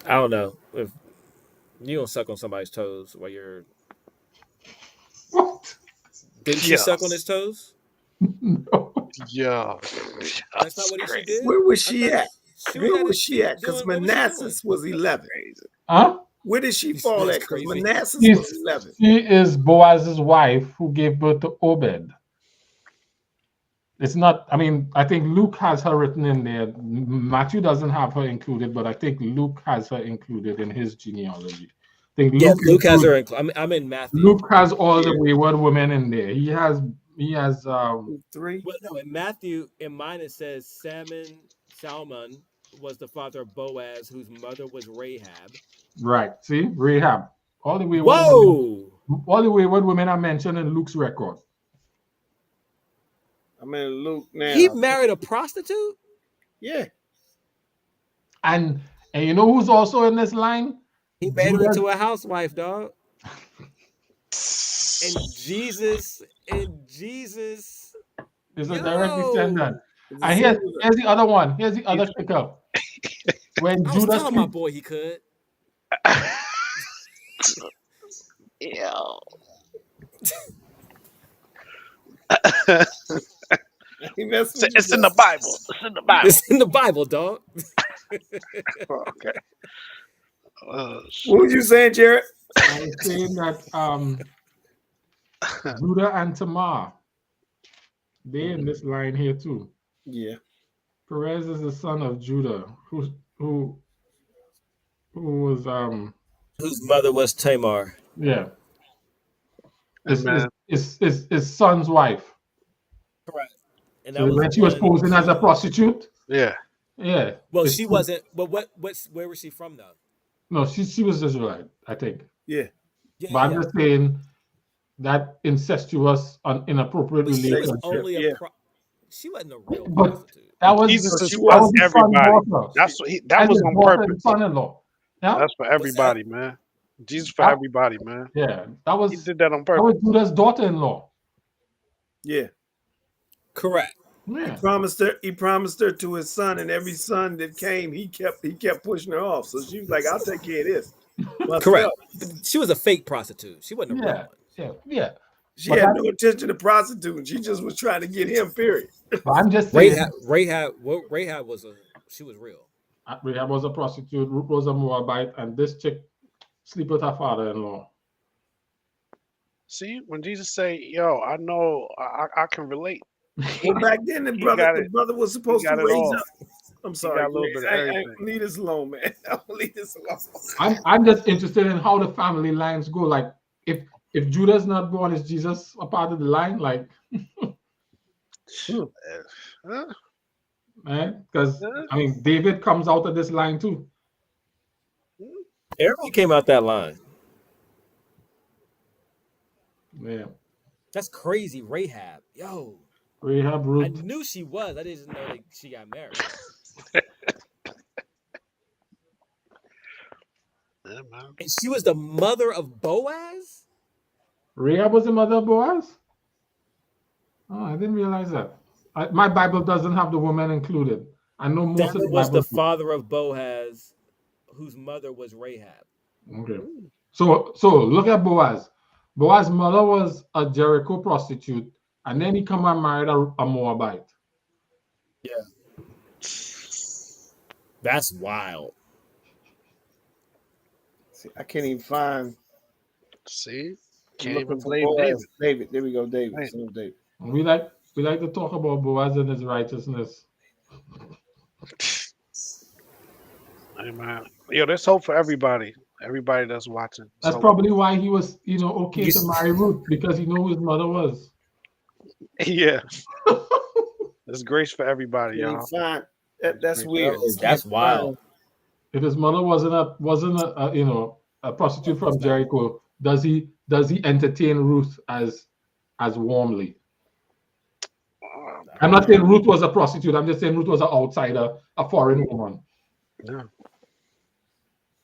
I don't know if you don't suck on somebody's toes while you're what? Didn't she suck on his toes? No. Yeah. That's not what she did. Where was I she thought at? She Where was at was his she feet at? Because doing. What was she doing? Manassas was 11. Crazy. Huh? Where did she fall That's at? Because crazy. Manassas was 11. She is Boaz's wife who gave birth to Obed. It's not, I mean, I think Luke has her written in there. Matthew doesn't have her included, but I think Luke has her included in his genealogy. I think Yeah, Luke has her. includes- I'm in Matthew. Luke has all the Yeah. wayward women in there. He has 3. Well, no, in Matthew, in mine it says Salmon was the father of Boaz, whose mother was Rahab. right. See, Rahab. All the wayward women, Whoa! all the wayward women are mentioned in Luke's record. I'm in Luke now. He married a prostitute? Yeah. And you know who's also in this line? He made her Judas. into a housewife, dog. And Jesus Is a direct descendant. It's And a here's singular. the other one. Here's the other kicker. When I was Judas telling my boy he could. Yeah. He messed with It's you, in the Bible. It's in the Bible. It's in the Bible, dog. Okay. What was you saying, Jared? I was saying that Judah and Tamar, they in this line here too. Yeah. Perez is the son of Judah, who was Whose mother was Tamar. yeah. Amen. His son's wife. Correct. And So when she was posing as a prostitute, Yeah. yeah. Well, she wasn't. But where was she from though? No, she was Israelite, I think. Yeah. Yeah, But I'm just saying that incestuous, inappropriate but she was relationship. only Yeah. she wasn't a real But prostitute. that was Jesus that was was his everybody. son's daughter. That's what that And was his on daughter purpose. and son-in-law. Yeah, That's for everybody, man. Jesus for That- everybody, man. yeah. That He was did that on that purpose. was Judah's daughter-in-law. Yeah. Correct. Yeah. He promised her to his son, and every son that came, he kept pushing her off. So she was like, I'll take care of this. Correct. She was a fake prostitute. She wasn't a real Yeah. one. Yeah. She But had that- no intention of prostituting. She just was trying to get him, period. But I'm just saying Rahab was she was real. Rahab was a prostitute, Ruth was a Moabite, and this chick sleep with her father-in-law. See, when Jesus say, "Yo, I know, I can relate." Well, back then, the brother was supposed to got it raise all. up. I'm sorry. got a little bit of I everything. leave this alone, man. I'll leave this alone. I'm just interested in how the family lines go. Like if Judah's not born, is Jesus a part of the line? Like Huh? because I mean David comes out of this line too. Everybody came out that line. Yeah. That's crazy, Rahab. Yo, Rahab, I Ruth. knew she was. I didn't know that she got married. Yeah, man. And she was the mother of Boaz? Rahab was the mother of Boaz? Oh, I didn't realize that. My Bible doesn't have the woman included. I know most of the That was the Bible. father of Boaz, whose mother was Rahab. Okay. So look at Boaz. Boaz's mother was a Jericho prostitute, and then he come and married a Moabite. Yeah. That's wild. See, I can't even find. See, I'm can't looking even for blame Boaz. David. David. There we go, David. Right. Son of David. We like to talk about Boaz and his righteousness. Hey, man. Yo, there's hope for everybody. Everybody that's watching. That's So, probably why he was, okay to marry Ruth, because he knew who his mother was. yeah. There's grace for everybody, Can't y'all. even find. That's weird. That's wild. If his mother wasn't a prostitute from Jericho, does he entertain Ruth as warmly? I'm not saying Ruth was a prostitute. I'm just saying Ruth was an outsider, a foreign woman. Yeah.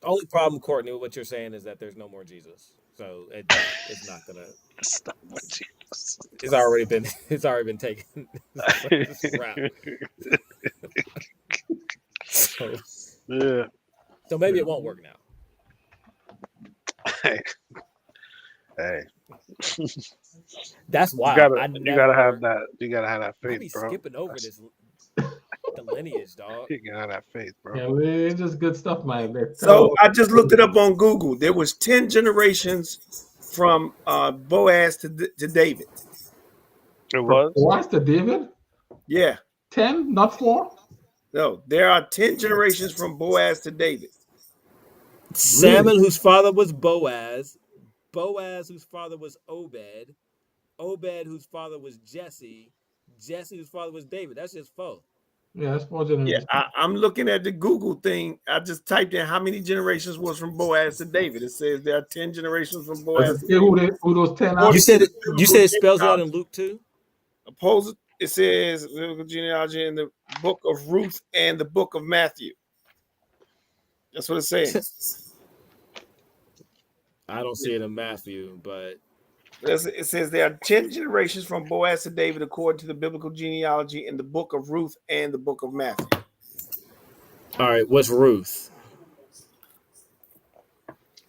The only problem, Courtney, with what you're saying is that there's no more Jesus. So it's not gonna. It's already been taken. It's a wrap. Yeah. So maybe it won't work now. Hey, That's you wild. gotta have that. You gotta have that I faith, be bro. skipping over That's, the lineage, dog. you gotta have that faith, bro. Yeah, it's just good stuff, man. They tell So us. I just looked it up on Google. There was 10 generations from Boaz to David. It From was. Boaz to David? Yeah. 10, not 4? No, there are 10 generations from Boaz to David. Really? Salmon, whose father was Boaz. Boaz, whose father was Obed. Obed, whose father was Jesse. Jesse, whose father was David. That's just 4. Yeah, that's 4 Yeah, generations. I'm looking at the Google thing. I just typed in how many generations was from Boaz to David. It says there are 10 generations from Does Boaz it to say David. who those 10 are? You According to said the you biblical said it spells it out in genealogy, Luke too. it says biblical genealogy in the book of Ruth and the book of Matthew. That's what it's saying. I don't see it in Matthew, but It says there are 10 generations from Boaz to David according to the biblical genealogy in the book of Ruth and the book of Matthew. all right. What's Ruth?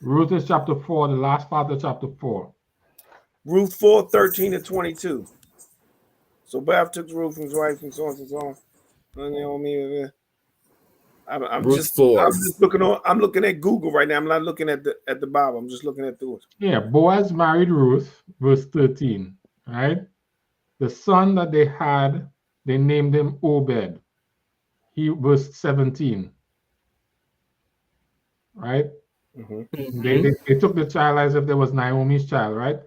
Ruth is chapter 4, the last part of chapter 4. Ruth 4:13-22. So Boaz took Ruth from his wife and so on and so on. I'm Ruth just 4. I'm looking at Google right now. I'm not looking at the Bible. I'm just looking at the Yeah, Boaz married Ruth, verse 13, right? The son that they had, they named him Obed. He was 17, right? They took the child as if there was Naomi's child, right?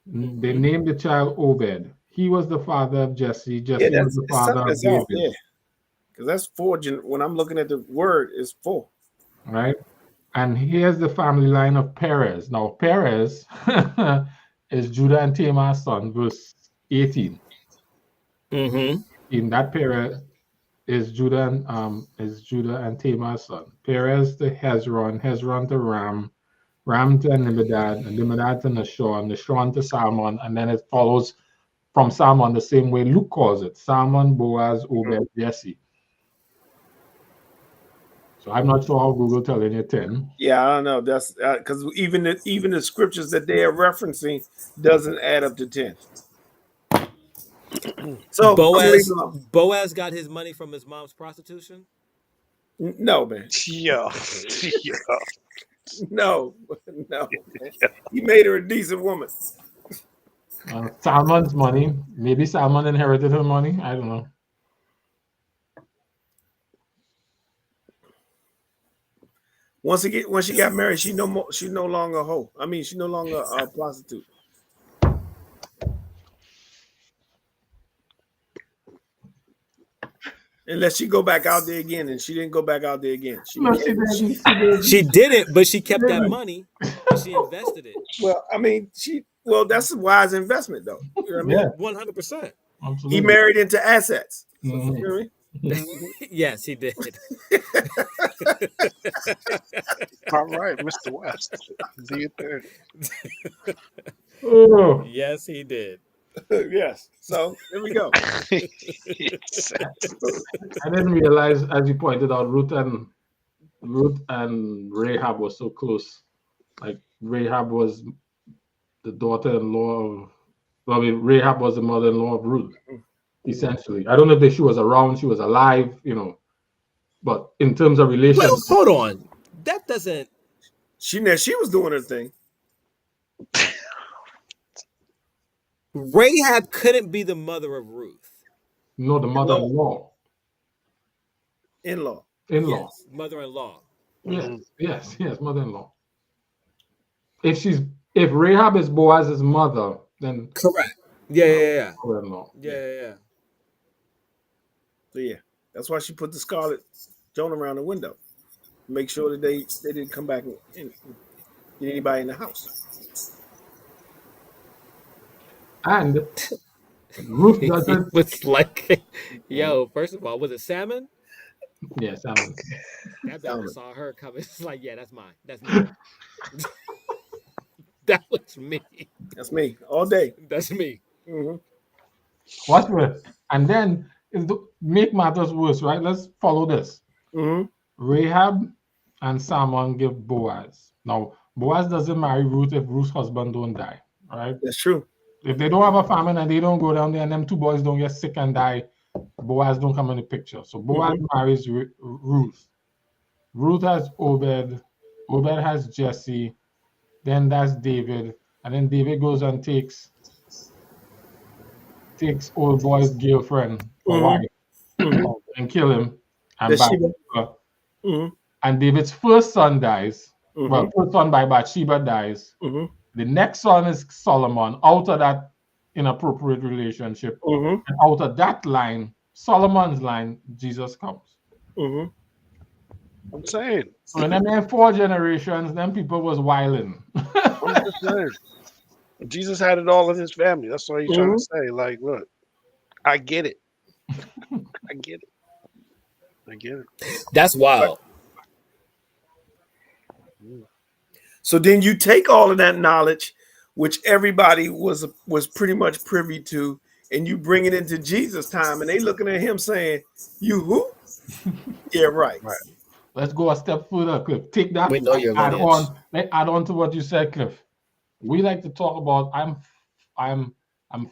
They named the child Obed. He was the father of Jesse. Jesse was the father of David. Yeah, because that's 4. When I'm looking at the word, it's 4. Right? And here's the family line of Perez. Now, Perez is Judah and Tamar's son, verse 18. In that Perez is Judah and Tamar's son. Perez to Hezron, Hezron to Ram, Ram to Nimedad, and Nimedad to Nashon, Nashon to Salmon, and then it follows from Salmon the same way Luke calls it: Salmon, Boaz, Obed, Jesse. So I'm not sure how Google telling you 10. Yeah, I don't know. That's because even the scriptures that they are referencing doesn't add up to 10. So Boaz got his money from his mom's prostitution. No, man. Yo. No, man. He made her a decent woman. Salmon's money. Maybe Salmon inherited her money. I don't know. Once she got married, she no longer a hoe. I mean, she no longer a prostitute. Unless she go back out there again, and she didn't go back out there again. She didn't, but she kept that money and she invested it. Well, I mean, that's a wise investment, though. You know what I mean? 100%. He married into assets. So, Mhm. you know what I mean? Yes, he did. All right, Mr. West. Do your thing. Oh. Yes, he did. Yes. So there we go. I didn't realize, as you pointed out, Ruth and Rahab was so close. Like Rahab was the daughter-in-law of, Rahab was the mother-in-law of Ruth, essentially. I don't know if she was around, she was alive, but in terms of relationship. Well, hold on. That doesn't. She was doing her thing. Rahab couldn't be the mother of Ruth. No, the mother-in-law. In-law. Yes, mother-in-law. Yes, mother-in-law. If Rahab is Boaz's mother, then correct. Yeah. Mother-in-law. Yeah. So yeah, that's why she put the scarlet Joan around the window. Make sure that they didn't come back and get anybody in the house. And Ruth doesn't. It's like, yo, first of all, was it salmon? Yeah, salmon. That salmon saw her coming. It's like, yeah, that's mine. That's me. That was me. That's me all day. That's me. Mm-hmm. Watch this. And then, make matters worse, right? Let's follow this. Mm-hmm. Rahab and Salmon give Boaz. Now, Boaz doesn't marry Ruth if Ruth's husband don't die, right? That's true. If they don't have a famine and they don't go down there and them two boys don't get sick and die, Boaz don't come in the picture. So Boaz marries Ruth. Ruth has Obed. Obed has Jesse. Then that's David. And then David goes and takes old boy's girlfriend for wife and kill him and Bathsheba. And David's first son dies. Well, first son by Bathsheba dies. The next son is Solomon. Out of that inappropriate relationship, and out of that line, Solomon's line, Jesus comes. I'm saying. So in them 4 generations, them people was wilding. I'm just saying. Jesus had it all in his family. That's what he's trying to say. Like, look, I get it. I get it. I get it. That's wild. So then you take all of that knowledge, which everybody was pretty much privy to, and you bring it into Jesus' time, and they looking at him saying, "You who?" Yeah, right. Let's go a step further, Cliff. Take that. We know your lineage. Let's add on to what you said, Cliff. We like to talk about I'm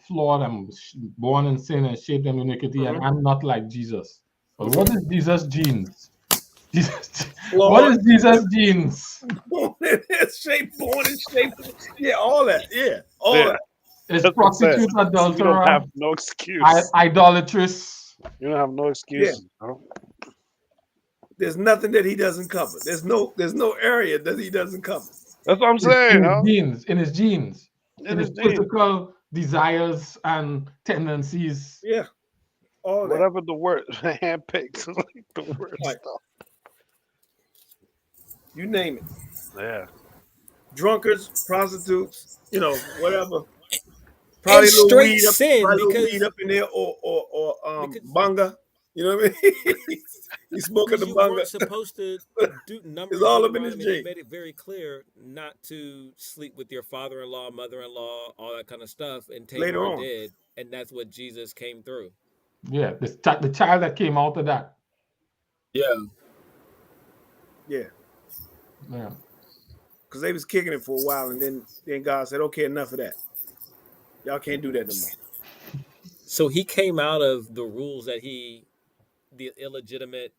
flawed. I'm born in sin and shaped in iniquity, and I'm not like Jesus. But what is Jesus' genes? What is Jesus' genes? Born in shape. Yeah, all that. Yeah, all that. It's prostitute, adulterer. You don't have no excuse. Idolatrous. You don't have no excuse. Yeah. No? There's nothing that he doesn't cover. There's no area that he doesn't cover. That's what I'm saying. In his genes. In his physical desires and tendencies. Yeah. All whatever the word handpicked, like the word stuff. You name it. Yeah. Drunkards, prostitutes, whatever. Probably and straight sin because weed up in there or banga. You know what I mean? He's smoking the banga. You weren't supposed to do numbers. It's all up in his They made it very clear not to sleep with your father-in-law, mother-in-law, all that kind of stuff. And Tamar did, and that's what Jesus came through. Yeah, the child that came out of that. Yeah. Yeah. Because they was kicking it for a while, and then God said, "Okay, enough of that. Y'all can't do that no more." So he came out of the rules that the illegitimate.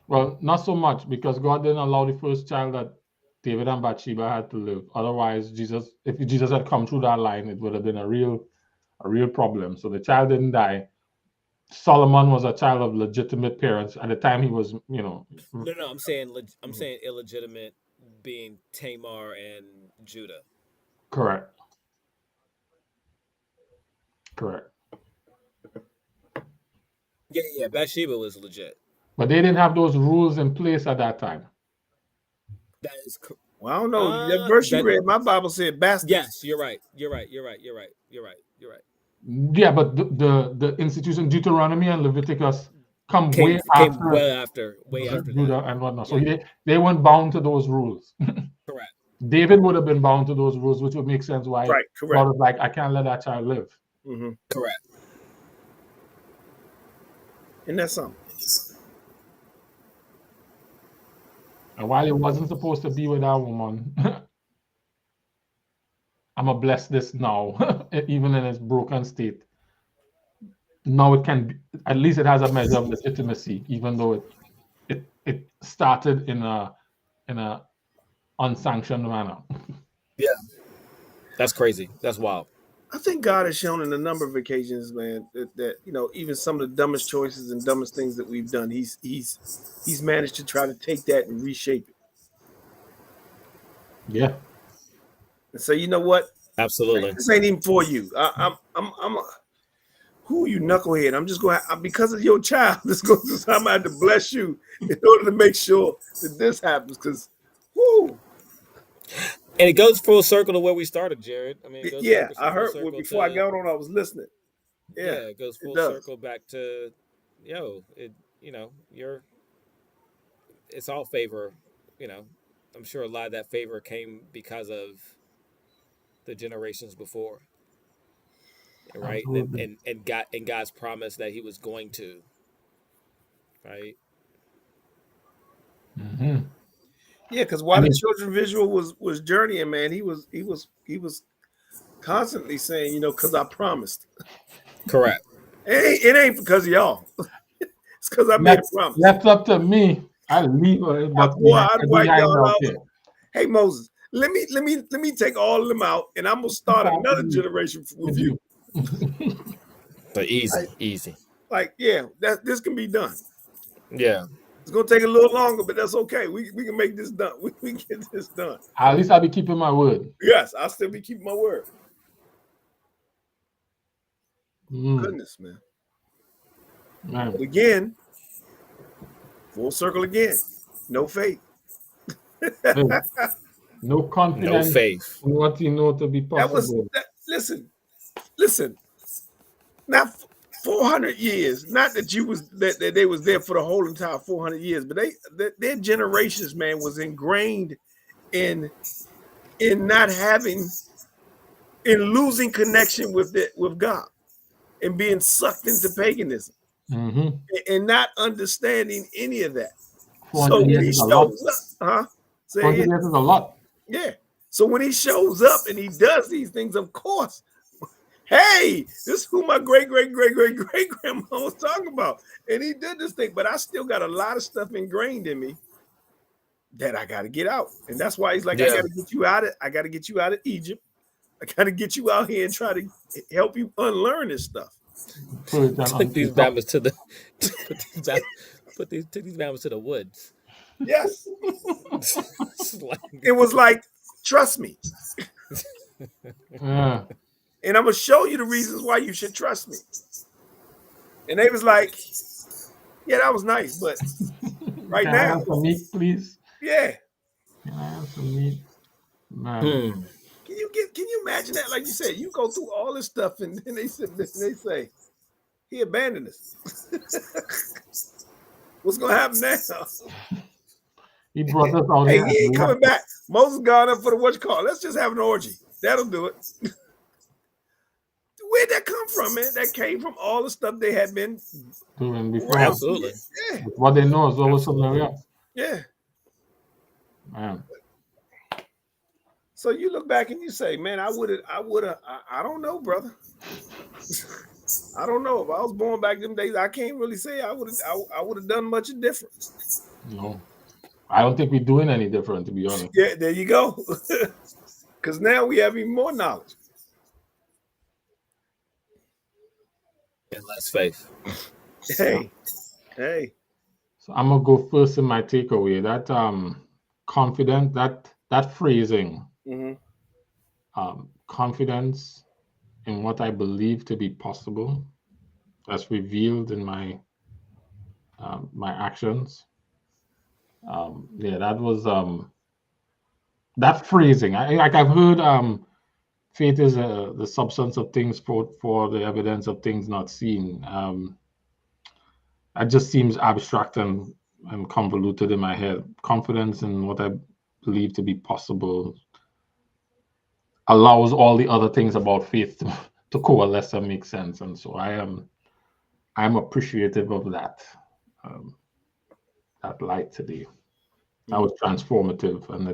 Well, not so much, because God didn't allow the first child that David and Bathsheba had to live. Otherwise, if Jesus had come through that line, it would have been a real problem. So the child didn't die. Solomon was a child of legitimate parents. At the time, he was, No, I'm saying illegitimate, being Tamar and Judah. Correct. Yeah. Bathsheba was legit. But they didn't have those rules in place at that time. That is correct. Well, I don't know. The verse you read, my Bible said bastards. Yes, you're right. You're right. Yeah, but the institution Deuteronomy and Leviticus came way after Judah and whatnot. So they weren't bound to those rules. Correct. David would have been bound to those rules, which would make sense why God was like, I can't let that child live. Correct. And that's something. And while he wasn't supposed to be with that woman, I'm going to bless this now, even in its broken state. Now it can be, at least it has a measure of legitimacy, even though it started in a unsanctioned manner. Yeah. That's crazy. That's wild. I think God has shown in a number of occasions, man, that even some of the dumbest choices and dumbest things that we've done, he's managed to try to take that and reshape it. Yeah. And say, you know what? Absolutely. This ain't even for you. Who you knucklehead? I'm just going because of your child. I'm going to bless you in order to make sure that this happens. Because, whoo. And it goes full circle to where we started, Jared. I mean, I heard before I got on. I was listening. Yeah, it goes full circle back to, it's all favor. I'm sure a lot of that favor came because of the generations before, right? And God's promise that He was going to, right? Mm-hmm. Yeah, because while And the it's- children of Israel was journeying, man, he was constantly saying, you know, because I promised. Correct. It ain't because of y'all. It's because I made a left, promise. left up to me, I'll leave her, but Boy, I I'd be wipe hanging y'all out out. there. Hey Moses, let me take all of them out, and I'm gonna start another generation with you. But easy. Like, yeah, this can be done. Yeah. It's gonna take a little longer, but that's okay. We can make this done. We can get this done. At least I'll be keeping my word. Yes, I'll still be keeping my word. Mm, Goodness, man. man. But again, full circle again. No faith. Hey, no confidence No faith. in what you know to be That was possible. listen. Now 400 years, not that that they was there for the whole entire 400 years, but their generations, man, was ingrained in not having, in losing connection with God, and being sucked into paganism, Mm-hmm. and not understanding any of that. 400 So when years he is a lot. shows up, 400 say it, years is a lot. yeah. So when he shows up and he does these things, of course, hey, this is who my great grandma was talking about, and he did this thing. But I still got a lot of stuff ingrained in me that I got to get out, and that's why he's like, I got to get you out of Egypt. I got to get you out here and try to help you unlearn this stuff. Put these Bama's to the put these Bama's to the woods. Yes. It was like, trust me. Yeah. And I'm gonna show you the reasons why you should trust me. And they was like, yeah, that was nice, but right Can I now, have some meat, please? yeah. Can I have some meat? Man. Can you imagine that? Like you said, you go through all this stuff, and then they say he abandoned us. What's gonna happen now? He brought us out Hey, here. he ain't coming back. Moses gone up for the what you call. Let's just have an orgy. That'll do it. Where'd that come from, man? That came from all the stuff they had been doing before. Absolutely. Yeah. What they know is always somewhere else. Yeah. Man. So you look back and you say, man, I don't know, brother. I don't know. If I was born back them days, I can't really say I would have done much different. No. I don't think we're doing any different, to be honest. Yeah, there you go. Because now we have even more knowledge. And less faith. Hey. So I'm gonna go first in my takeaway. That confident, that phrasing, confidence in what I believe to be possible, as revealed in my my actions. Yeah, that was that phrasing. I've heard faith is the substance of things for the evidence of things not seen. That just seems abstract and convoluted in my head. Confidence in what I believe to be possible allows all the other things about faith to coalesce and make sense. And so I'm appreciative of that light today. That was transformative, and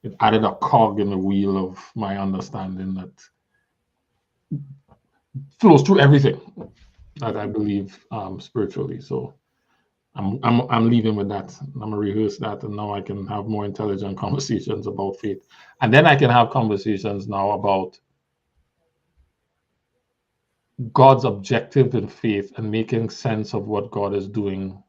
it added a cog in the wheel of my understanding that flows through everything that I believe spiritually. So I'm leaving with that. I'm gonna rehearse that, and now I can have more intelligent conversations about faith, and then I can have conversations now about God's objective in faith and making sense of what God is doing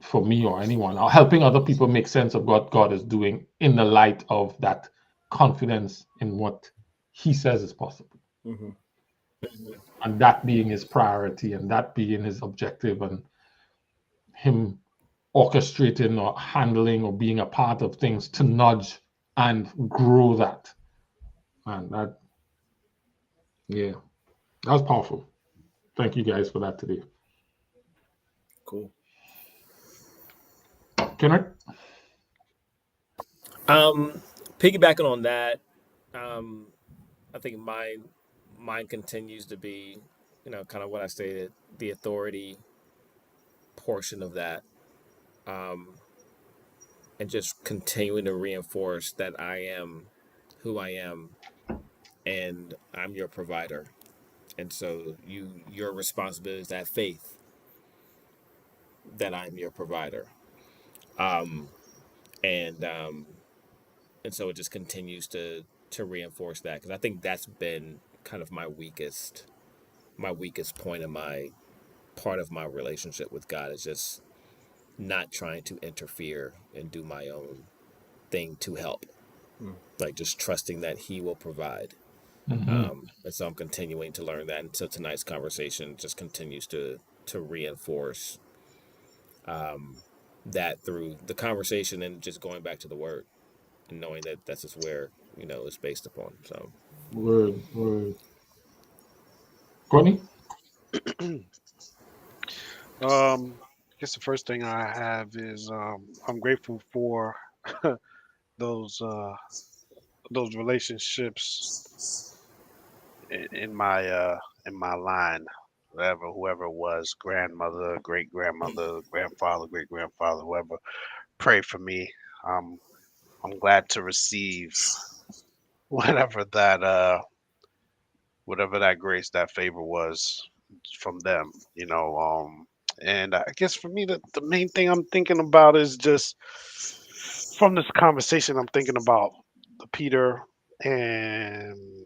for me or anyone, or helping other people make sense of what God is doing in the light of that confidence in what He says is possible. And that being His priority, and that being His objective, and Him orchestrating or handling or being a part of things to nudge and grow that. And that was powerful. Thank you guys for that today. Cool. Kenneth? Piggybacking on that, I think mine continues to be, kind of what I stated, the authority portion of that. and just continuing to reinforce that I am who I am and I'm your provider. And so your responsibility is to have faith that I'm your provider. Um, and and so it just continues to reinforce that, because I think that's been kind of my weakest point of my part of my relationship with God, is just not trying to interfere and do my own thing to help, like just trusting that He will provide. And so I'm continuing to learn that. And so tonight's conversation just continues to reinforce that through the conversation and just going back to the Word and knowing that that's just where it's based upon. So Word. Courtney? I guess the first thing I have is I'm grateful for those relationships in my line, whoever it was, grandmother, great grandmother, grandfather, great grandfather, whoever prayed for me. I'm glad to receive whatever that grace, that favor was from them, and I guess for me, the main thing I'm thinking about is just from this conversation, I'm thinking about the Peter and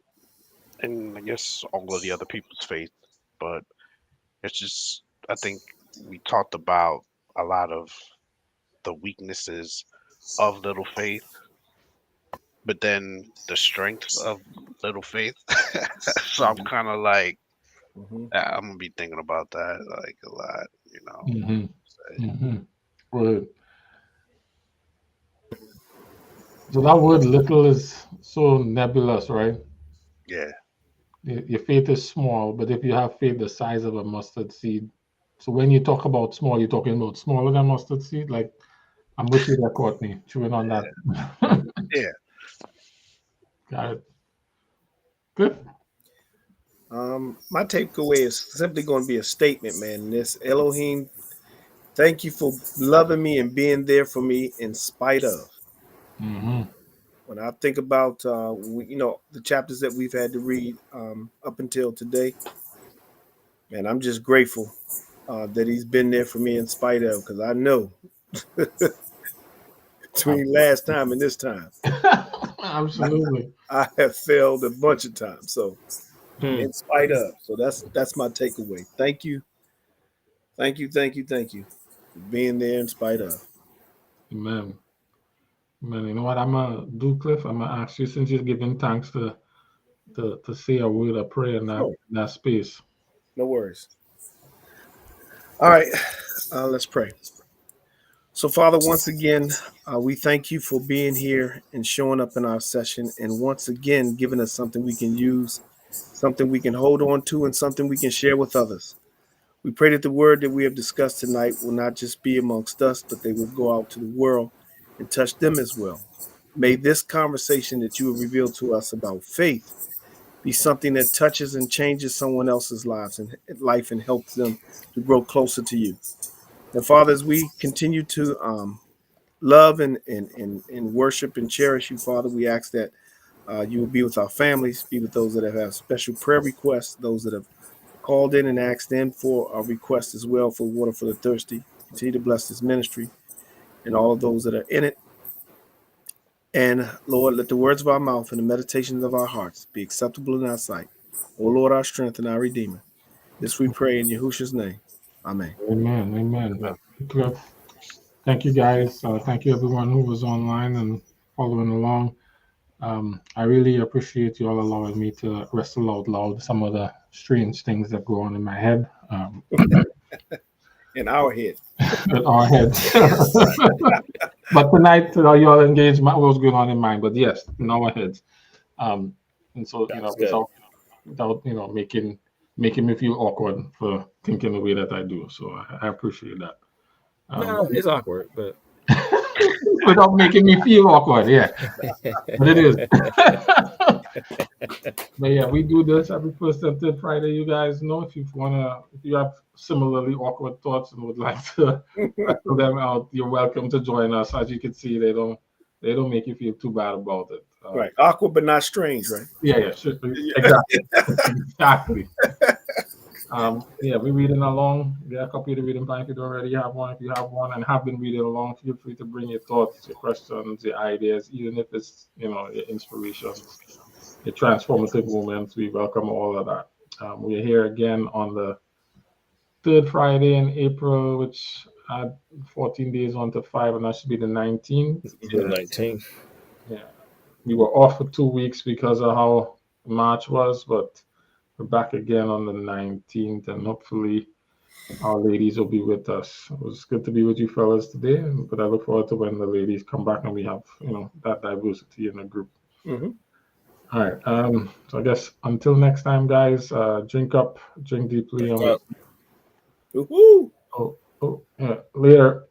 I guess all of the other people's faith, but it's just, I think we talked about a lot of the weaknesses of little faith, but then the strength of little faith. So I'm kind of like, Mm-hmm. I'm gonna be thinking about that like a lot, Word. So that word little is so nebulous, right? Yeah, Your faith is small, but if you have faith the size of a mustard seed, so when you talk about small, you're talking about smaller than mustard seed. Like, I'm with you there, Courtney. Chewing on that. yeah. Got it. Good. My takeaway is simply going to be a statement, man. This Elohim, thank you for loving me and being there for me in spite of. Mm-hmm. When I think about, the chapters that we've had to read up until today, man, I'm just grateful that he's been there for me in spite of, because I know between last time and this time, Absolutely. I have failed a bunch of times. So Hmm. in spite of, so that's my takeaway. Thank you for being there in spite of. Amen. Amen. You know what I'm gonna do, Cliff? I'm gonna ask you, since you're giving thanks, to say a word of prayer in Sure, that space. no worries. All right, let's pray. So, Father, once again, we thank you for being here and showing up in our session, and once again giving us something we can use, something we can hold on to, and something we can share with others. We pray that the word that we have discussed tonight will not just be amongst us, but they will go out to the world and touch them as well. May this conversation that you have revealed to us about faith be something that touches and changes someone else's life and helps them to grow closer to you. And Father, as we continue to love and worship and cherish you, Father, we ask that you will be with our families, be with those that have special prayer requests, those that have called in and asked in for a request as well for water for the thirsty. Continue to bless this ministry and all of those that are in it. And Lord, let the words of our mouth and the meditations of our hearts be acceptable in our sight. O Lord, our strength and our Redeemer. This we pray in Yahushua's name. Amen. Amen. Amen. Amen. Cliff. Thank you, guys. Thank you, everyone who was online and following along. I really appreciate you all allowing me to wrestle out loud some of the strange things that go on in my head. In our head. In our heads. But tonight, you all engaged what was going on in mine. But yes, in our heads. And so, That's good. without making me feel awkward for thinking the way that I do. So I appreciate that. No, it's awkward, but Without making me feel awkward, yeah. But it is. But yeah, we do this every first and third Friday. You guys know if you have similarly awkward thoughts and would like to wrestle them out, you're welcome to join us. As you can see, they don't make you feel too bad about it. Right, awkward but not strange, right? Yeah, sure, exactly, exactly. Yeah, we're reading along. Get a copy of the reading plan if you don't already have one. If you have one and have been reading along, feel free to bring your thoughts, your questions, your ideas, even if it's your inspirations, your transformative moments. We welcome all of that. We're here again on the third Friday in April, which had 14 days on to 5, and that should be the 19th. The 19th. Yeah, we were off for 2 weeks because of how March was, but we're back again on the 19th, and hopefully our ladies will be with us. It was good to be with you fellas today, but I look forward to when the ladies come back and we have that diversity in the group. Mm-hmm. All right. So I guess until next time, guys, drink up, drink deeply. Woo-hoo. Yeah, later.